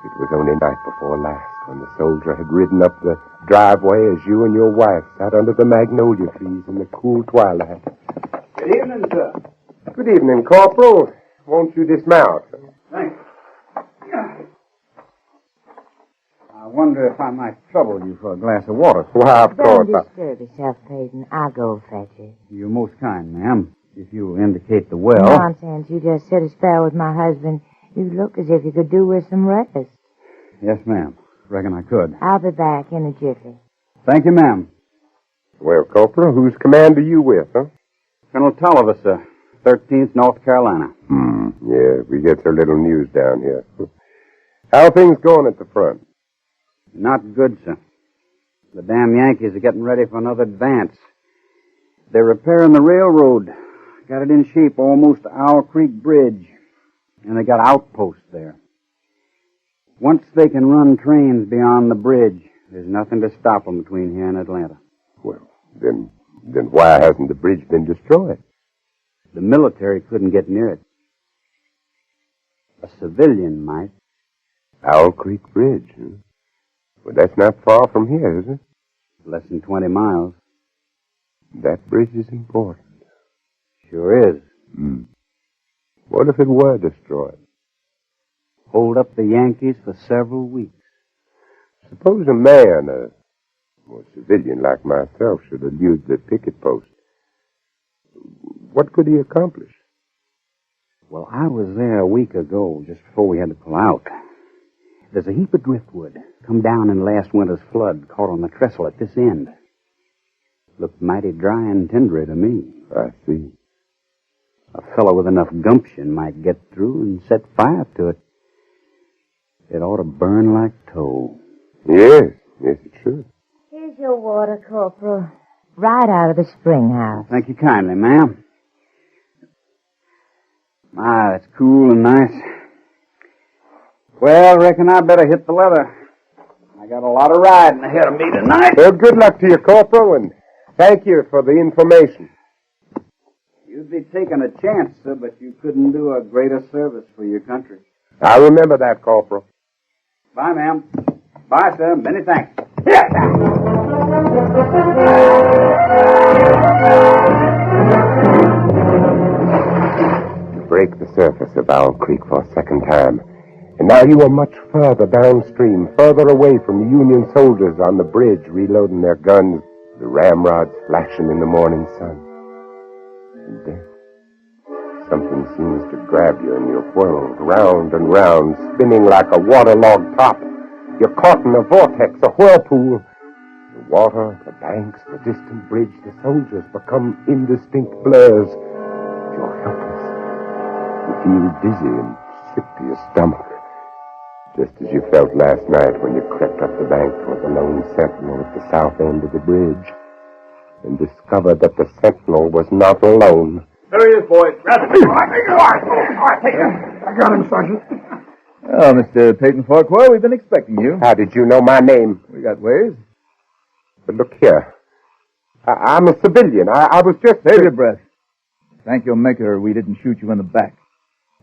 It was only night before last when the soldier had ridden up the driveway as you and your wife sat under the magnolia trees in the cool twilight. Good evening, sir. Good evening, Corporal. Won't you dismount? Thanks. I wonder if I might trouble you for a glass of water. Why, of course. Don't disturb yourself, Peyton. I'll go fetch it. You're most kind, ma'am. If you indicate the well. Nonsense. You just sit a spell with my husband. You look as if you could do with some rest. Yes, ma'am. Reckon I could. I'll be back in a jiffy. Thank you, ma'am. Well, Corporal, whose command are you with, huh? Colonel Tolliver, sir. 13th North Carolina. Yeah, we get so little news down here. How are things going at the front? Not good, sir. The damn Yankees are getting ready for another advance. They're repairing the railroad. Got it in shape almost to Owl Creek Bridge. And they got outposts there. Once they can run trains beyond the bridge, there's nothing to stop them between here and Atlanta. Well, then why hasn't the bridge been destroyed? The military couldn't get near it. A civilian might. Owl Creek Bridge, huh? Well, that's not far from here, is it? Less than 20 miles. That bridge is important. Sure is. What if it were destroyed? Hold up the Yankees for several weeks. Suppose a man, a civilian like myself, should elude the picket post. What could he accomplish? Well, I was there a week ago, just before we had to pull out. There's a heap of driftwood come down in last winter's flood, caught on the trestle at this end. Looked mighty dry and tindery to me. I see. A fellow with enough gumption might get through and set fire to it. It ought to burn like tow. Yes, it should. Here's your water, Corporal. Right out of the spring house. Thank you kindly, ma'am. My, that's cool and nice. Well, reckon I better hit the leather. I got a lot of riding ahead of me tonight. Well, good luck to you, Corporal, and thank you for the information. You'd be taking a chance, sir, but you couldn't do a greater service for your country. I remember that, Corporal. Bye, ma'am. Bye, sir. Many thanks. You break the surface of Owl Creek for a second time, and now you are much further downstream, further away from the Union soldiers on the bridge reloading their guns, the ramrods flashing in the morning sun. And then something seems to grab you and you're whirled round and round, spinning like a waterlogged top. You're caught in a vortex, a whirlpool. The water, the banks, the distant bridge, the soldiers become indistinct blurs. You're helpless. You feel dizzy and sick to your stomach. Just as you felt last night when you crept up the bank toward the lone sentinel at the south end of the bridge and discovered that the sentinel was not alone. There he is, boys. Grab him. I got him, Sergeant. Oh, Mr. Peyton Farquhar, we've been expecting you. How did you know my name? We got ways. But look here. I'm a civilian. I was just... Save your breath. Thank your maker we didn't shoot you in the back.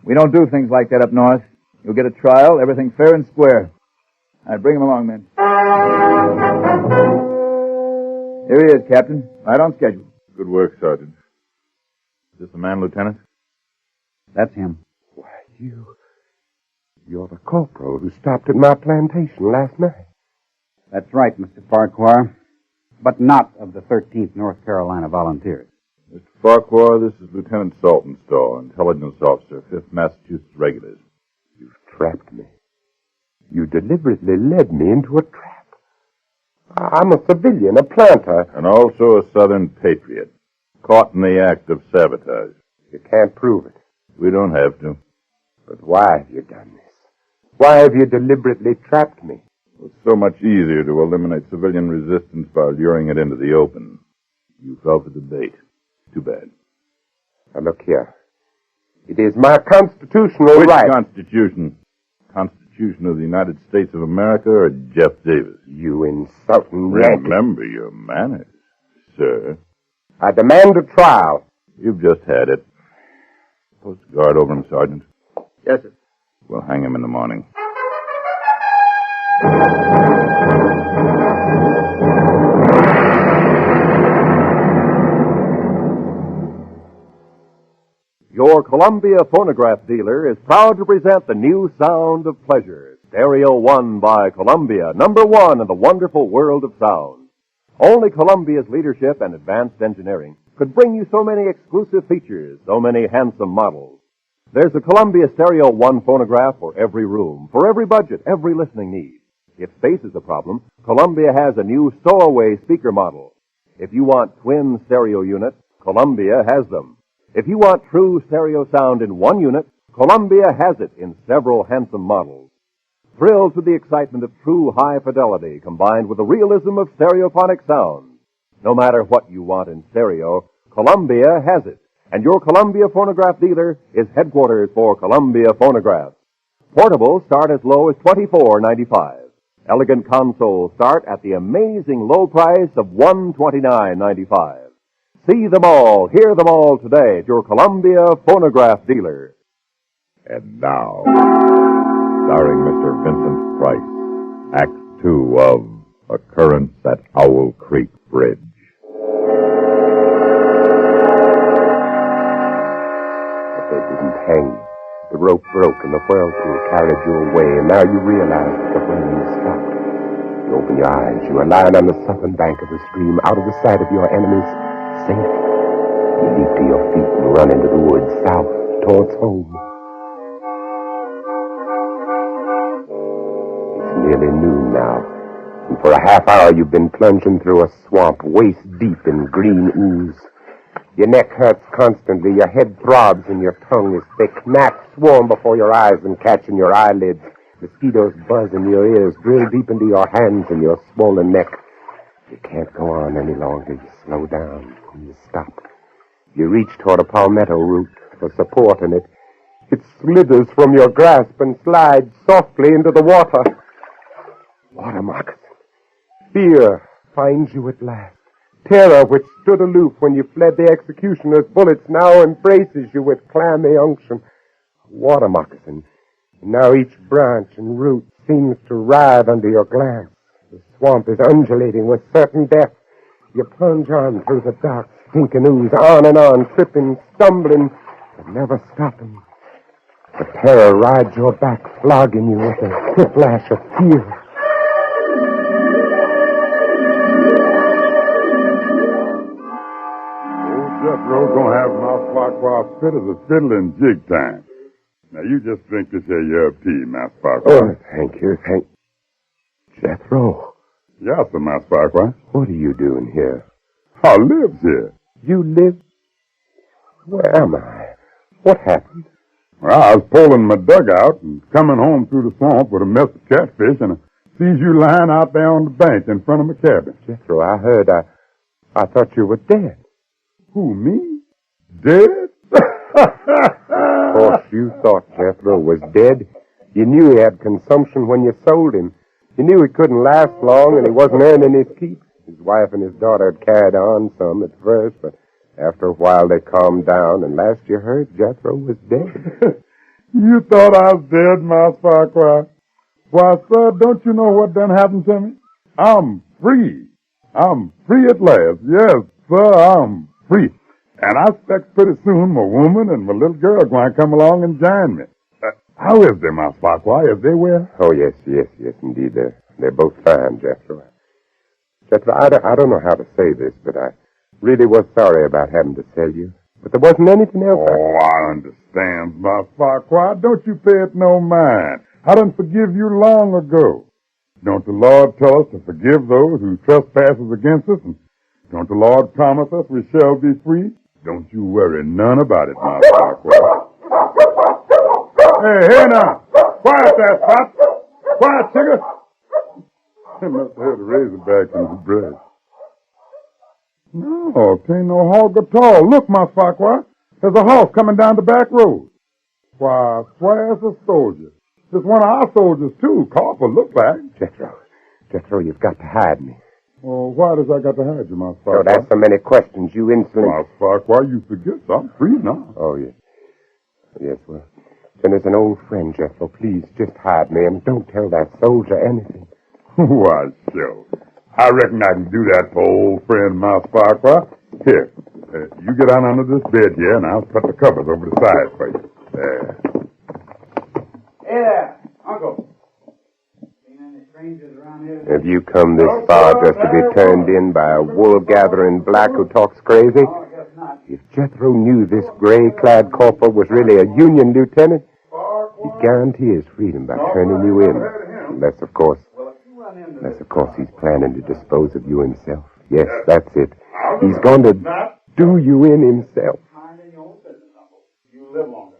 We don't do things like that up north. You'll get a trial, everything fair and square. All right, bring him along, men. Here he is, Captain. Right on schedule. Good work, Sergeant. Is this the man, Lieutenant? That's him. Why, you're the corporal who stopped at my plantation last night. That's right, Mr. Farquhar. But not of the 13th North Carolina Volunteers. Mr. Farquhar, this is Lieutenant Saltonstall, intelligence officer, 5th Massachusetts Regulars. You've trapped me. You deliberately led me into a trap. I'm a civilian, a planter. And also a Southern patriot, caught in the act of sabotage. You can't prove it. We don't have to. But why have you done this? Why have you deliberately trapped me? It's so much easier to eliminate civilian resistance by luring it into the open. You fell for the bait. Too bad. Now look here. It is my constitutional Which right. Constitution? Constitution of the United States of America or Jeff Davis? You insulting Yankee. Remember your manners, sir. I demand a trial. You've just had it. Post a guard over him, Sergeant. Yes, sir. We'll hang him in the morning. Your Columbia phonograph dealer is proud to present the new sound of pleasure, Stereo 1 by Columbia, #1 in the wonderful world of sound. Only Columbia's leadership and advanced engineering could bring you so many exclusive features, so many handsome models. There's a Columbia Stereo 1 phonograph for every room, for every budget, every listening need. If space is a problem, Columbia has a new stowaway speaker model. If you want twin stereo units, Columbia has them. If you want true stereo sound in one unit, Columbia has it in several handsome models. Thrill to the excitement of true high fidelity combined with the realism of stereophonic sound. No matter what you want in stereo, Columbia has it. And your Columbia phonograph dealer is headquarters for Columbia Phonographs. Portables start as low as $24.95. Elegant consoles start at the amazing low price of $129.95. See them all, hear them all today at your Columbia phonograph dealer. And now, starring Mr. Vincent Price, Act 2 of Occurrence at Owl Creek Bridge. But they didn't hang you. The rope broke and the whirlpool carried you away, and now you realize that the rain stopped. You open your eyes. You are lying on the southern bank of the stream, out of the sight of your enemies, safe. You leap to your feet and run into the woods south towards home. It's nearly noon now, and for a half hour you've been plunging through a swamp waist deep in green ooze. Your neck hurts constantly, your head throbs, and your tongue is thick. Gnats swarm before your eyes and catch in your eyelids. Mosquitoes buzz in your ears, drill deep into your hands and your swollen neck. You can't go on any longer. You slow down and you stop. You reach toward a palmetto root for support, and it It slithers from your grasp and slides softly into the water. Water moccasin. Fear finds you at last. Terror, which stood aloof when you fled the executioner's bullets, now embraces you with clammy unction. Water moccasin. And now each branch and root seems to writhe under your glance. The swamp is undulating with certain death. You plunge on through the dark, stinking ooze, on and on, tripping, stumbling, but never stopping. The terror rides your back, flogging you with a whiplash of fear. Jethro's gonna have Mouse Farquhar fit as a fiddle in jig time. Now, you just drink this here your tea, Mouse Farquhar. Oh, thank you. Jethro. Yes, sir, Mouse Farquhar. What are you doing here? I lives here. You live? Where am I? What happened? Well, I was pulling my dugout and coming home through the swamp with a mess of catfish, and I sees you lying out there on the bank in front of my cabin. Jethro, I heard. I thought you were dead. Who, me? Dead? Of course, you thought Jethro was dead. You knew he had consumption when you sold him. You knew he couldn't last long and he wasn't earning his keep. His wife and his daughter had carried on some at first, but after a while they calmed down, and last you heard, Jethro was dead. You thought I was dead, Mouse Farquhar? Why, sir, don't you know what done happened to me? I'm free. I'm free at last. Yes, sir, I'm free. And I expect pretty soon my woman and my little girl are going to come along and join me. How is they, Mouse Farquhar? Is they well? Oh, yes, indeed. They're both fine, Jethro. Jethro, I don't know how to say this, but I really was sorry about having to sell you. But there wasn't anything else. Oh, I understand, Mouse Farquhar. Don't you pay it no mind. I done forgive you long ago. Don't the Lord tell us to forgive those who trespasses against us? And don't the Lord promise us we shall be free? Don't you worry none about it, Mouse Farquhar. Hey, here now. Quiet there, Spot. Quiet, Chigger. I must have had a razorback in his breast. No, it ain't no hog at all. Look, Mouse Farquhar. There's a horse coming down the back road. Why, swears a soldier. It's one of our soldiers, too. Corporal, look like. Jethro, you've got to hide me. Oh, why does I got to hide you, Mouse Farquhar? Don't ask so many questions, you insolent... Mouse Farquhar, you forget I'm free now. Oh, yes. Yes, well, then as an old friend, Jethro, please just hide me and don't tell that soldier anything. Why, sure. I reckon I can do that for old friend Mouse Farquhar. Here, you get on under this bed here, and I'll put the covers over the sides for you. There. Hey there, Uncle. Seen any strangers around here? Have you come this far just to be turned in by a wool-gathering black who talks crazy? Oh, I guess not. If Jethro knew this gray-clad corporal was really a Union lieutenant, he'd guarantee his freedom by turning you in. Unless, of course, he's planning to dispose of you himself. Yes, that's it. He's going to do you in himself. You live longer.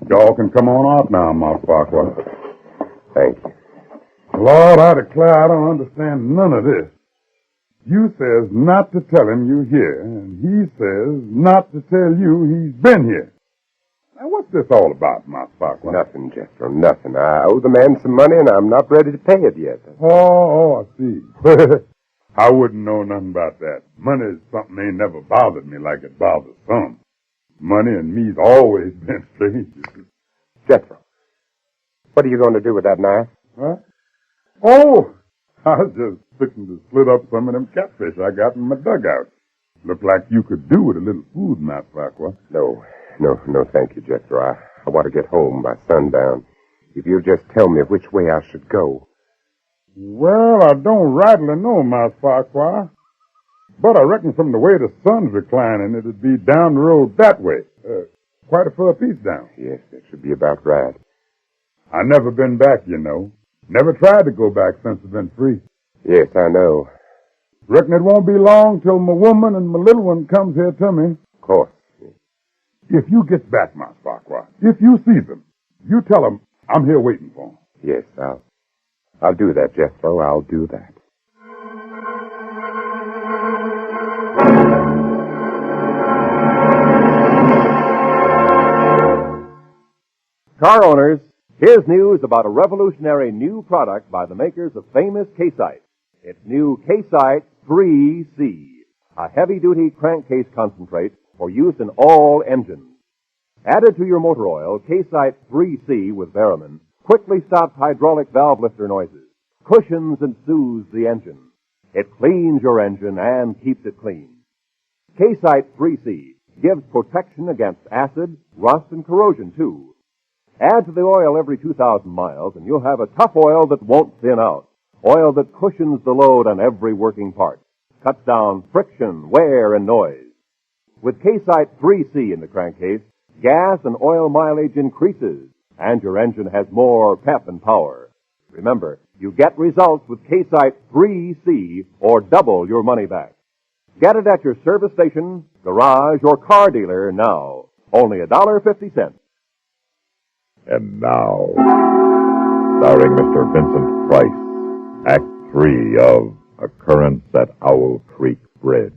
Y'all can come on out now, Mouse Farquhar. Thank you. Lord, I declare I don't understand none of this. You says not to tell him you here, and he says not to tell you he's been here. Now, what's this all about, Mouse Farquhar? Nothing, Jethro, nothing. I owe the man some money, and I'm not ready to pay it yet. Oh, I see. I wouldn't know nothing about that. Money is something ain't never bothered me like it bothers some. Money and me's always been strangers. Jethro, what are you going to do with that knife? Huh? Oh, I was just fixing to split up some of them catfish I got in my dugout. Looked like you could do with a little food, Mouse Farquhar. No, thank you, Jethro. I want to get home by sundown. If you'll just tell me which way I should go. Well, I don't rightly know, Mouse Farquhar. But I reckon from the way the sun's reclining, it'd be down the road that way. Quite a far piece down. Yes, that should be about right. I never been back, you know. Never tried to go back since I've been free. Yes, I know. Reckon it won't be long till my woman and my little one comes here to me. Of course. If you get back, Mouse Farquhar, if you see them, you tell them I'm here waiting for them. Yes, I'll do that, Jethro. I'll do that. Car owners, here's news about a revolutionary new product by the makers of famous K-Site. It's new K-Site 3C, a heavy-duty crankcase concentrate for use in all engines. Added to your motor oil, K-Site 3C with Barrowman quickly stops hydraulic valve lifter noises, cushions and soothes the engine. It cleans your engine and keeps it clean. K-Site 3C gives protection against acid, rust, and corrosion, too. Add to the oil every 2,000 miles, and you'll have a tough oil that won't thin out. Oil that cushions the load on every working part, cuts down friction, wear, and noise. With K-Site 3C in the crankcase, gas and oil mileage increases, and your engine has more pep and power. Remember, you get results with K-Site 3C or double your money back. Get it at your service station, garage, or car dealer now. Only $1.50. And now, starring Mr. Vincent Price, Act 3 of Occurrence at Owl Creek Bridge.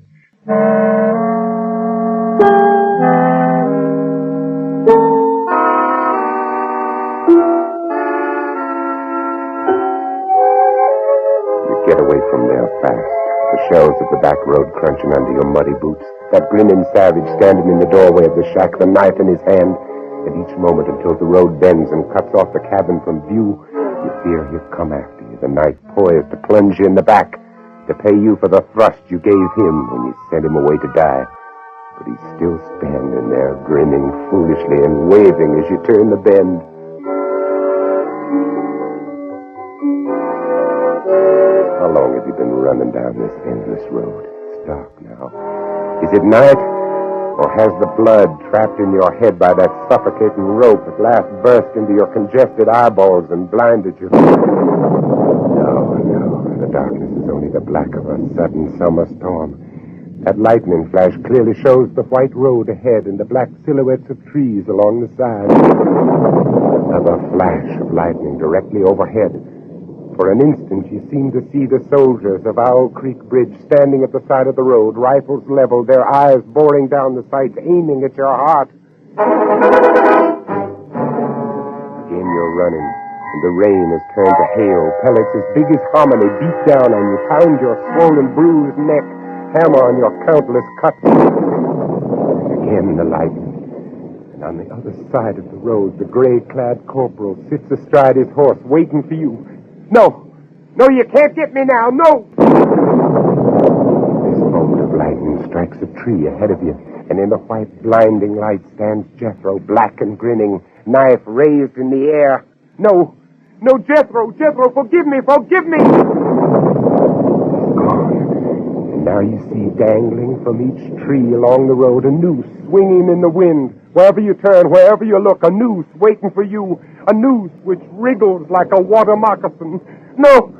Get away from there fast. The shells of the back road crunching under your muddy boots. That grinning savage standing in the doorway of the shack, the knife in his hand. At each moment until the road bends and cuts off the cabin from view, you fear he'll come after you, the knife poised to plunge you in the back, to pay you for the thrust you gave him when you sent him away to die. But he's still standing there, grinning foolishly and waving as you turn the bend. How long have you been running down this endless road? It's dark now. Is it night? Or has the blood trapped in your head by that suffocating rope at last burst into your congested eyeballs and blinded you? No. The darkness is only the black of a sudden summer storm. That lightning flash clearly shows the white road ahead and the black silhouettes of trees along the side. Another flash of lightning directly overhead. For an instant, you seem to see the soldiers of Owl Creek Bridge standing at the side of the road, rifles leveled, their eyes boring down the sights, aiming at your heart. Again you're running, and the rain has turned to hail. Pellets as big as hominy beat down on you, pound your swollen, bruised neck, hammer on your countless cuts. And again the lightning. And on the other side of the road, the gray-clad corporal sits astride his horse, waiting for you. No, you can't get me now, no! This bolt of lightning strikes a tree ahead of you, and in the white, blinding light stands Jethro, black and grinning, knife raised in the air. No, Jethro, forgive me! He's gone. And now you see dangling from each tree along the road a noose swinging in the wind. Wherever you turn, wherever you look, a noose waiting for you. A noose which wriggles like a water moccasin. No!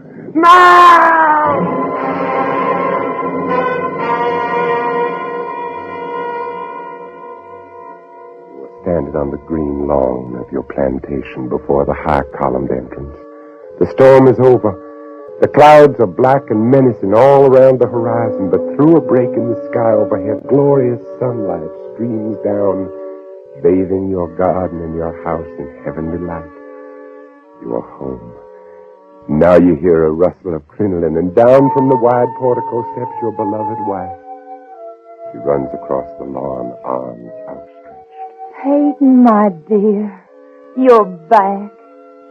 You were standing on the green lawn of your plantation before the high-columned entrance. The storm is over. The clouds are black and menacing all around the horizon, but through a break in the sky overhead, glorious sunlight streams down, bathing your garden and your house in heavenly light. You are home. Now you hear a rustle of crinoline, and down from the wide portico steps your beloved wife. She runs across the lawn, arms outstretched. Peyton, my dear, you're back,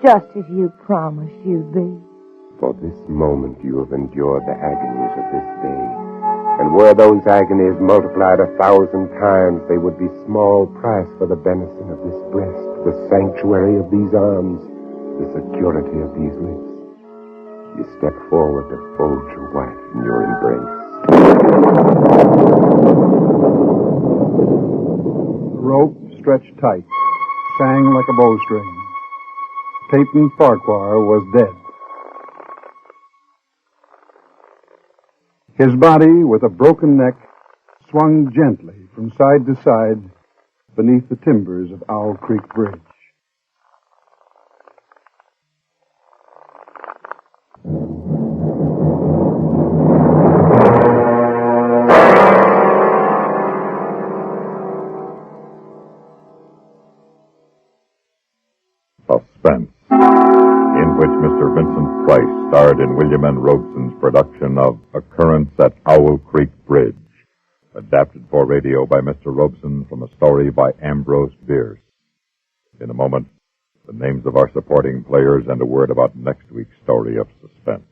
just as you promised you'd be. For this moment you have endured the agonies of this day. And were those agonies multiplied 1,000 times, they would be small price for the benison of this breast, the sanctuary of these arms, the security of these lips. You step forward to fold your wife in your embrace. The rope, stretched tight, sang like a bowstring. Peyton Farquhar was dead. His body, with a broken neck, swung gently from side to side beneath the timbers of Owl Creek Bridge. M. Robeson's production of Occurrence at Owl Creek Bridge, adapted for radio by Mr. Robeson from a story by Ambrose Bierce. In a moment, the names of our supporting players and a word about next week's story of suspense.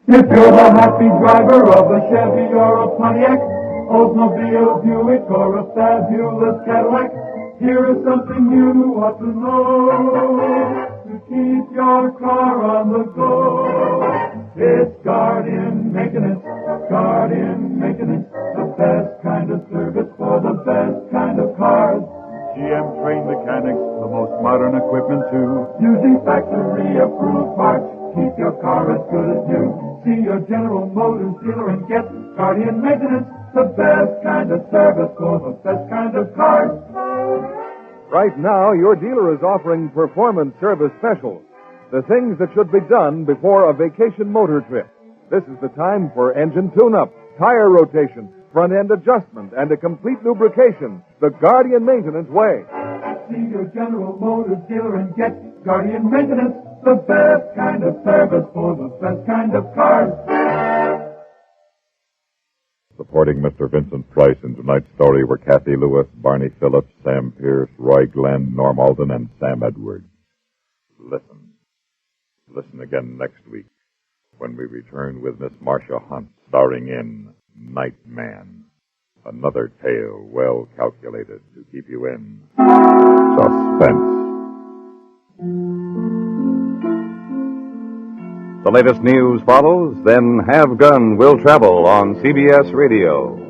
If you're the happy driver of a Chevy or a Pontiac, Oldsmobile, Buick, or a fabulous Cadillac, here is something you ought to know to keep your car on the go. It's Guardian Maintenance, the best kind of service for the best kind of cars. GM trained mechanics, the most modern equipment too, using factory-approved parts. Keep your car as good as new. See your General Motors dealer and get Guardian Maintenance, the best kind of service for the best kind of cars. Right now, your dealer is offering performance service specials. The things that should be done before a vacation motor trip. This is the time for engine tune-up, tire rotation, front-end adjustment, and a complete lubrication, the Guardian Maintenance way. See your General Motors dealer and get Guardian Maintenance, the best kind of service for the best kind of cars. Supporting Mr. Vincent Price in tonight's story were Kathy Lewis, Barney Phillips, Sam Pierce, Roy Glenn, Norm Alden, and Sam Edwards. Listen again next week when we return with Miss Marcia Hunt, starring in Night Man. Another tale well calculated to keep you in suspense. The latest news follows, then Have Gun Will Travel on CBS Radio.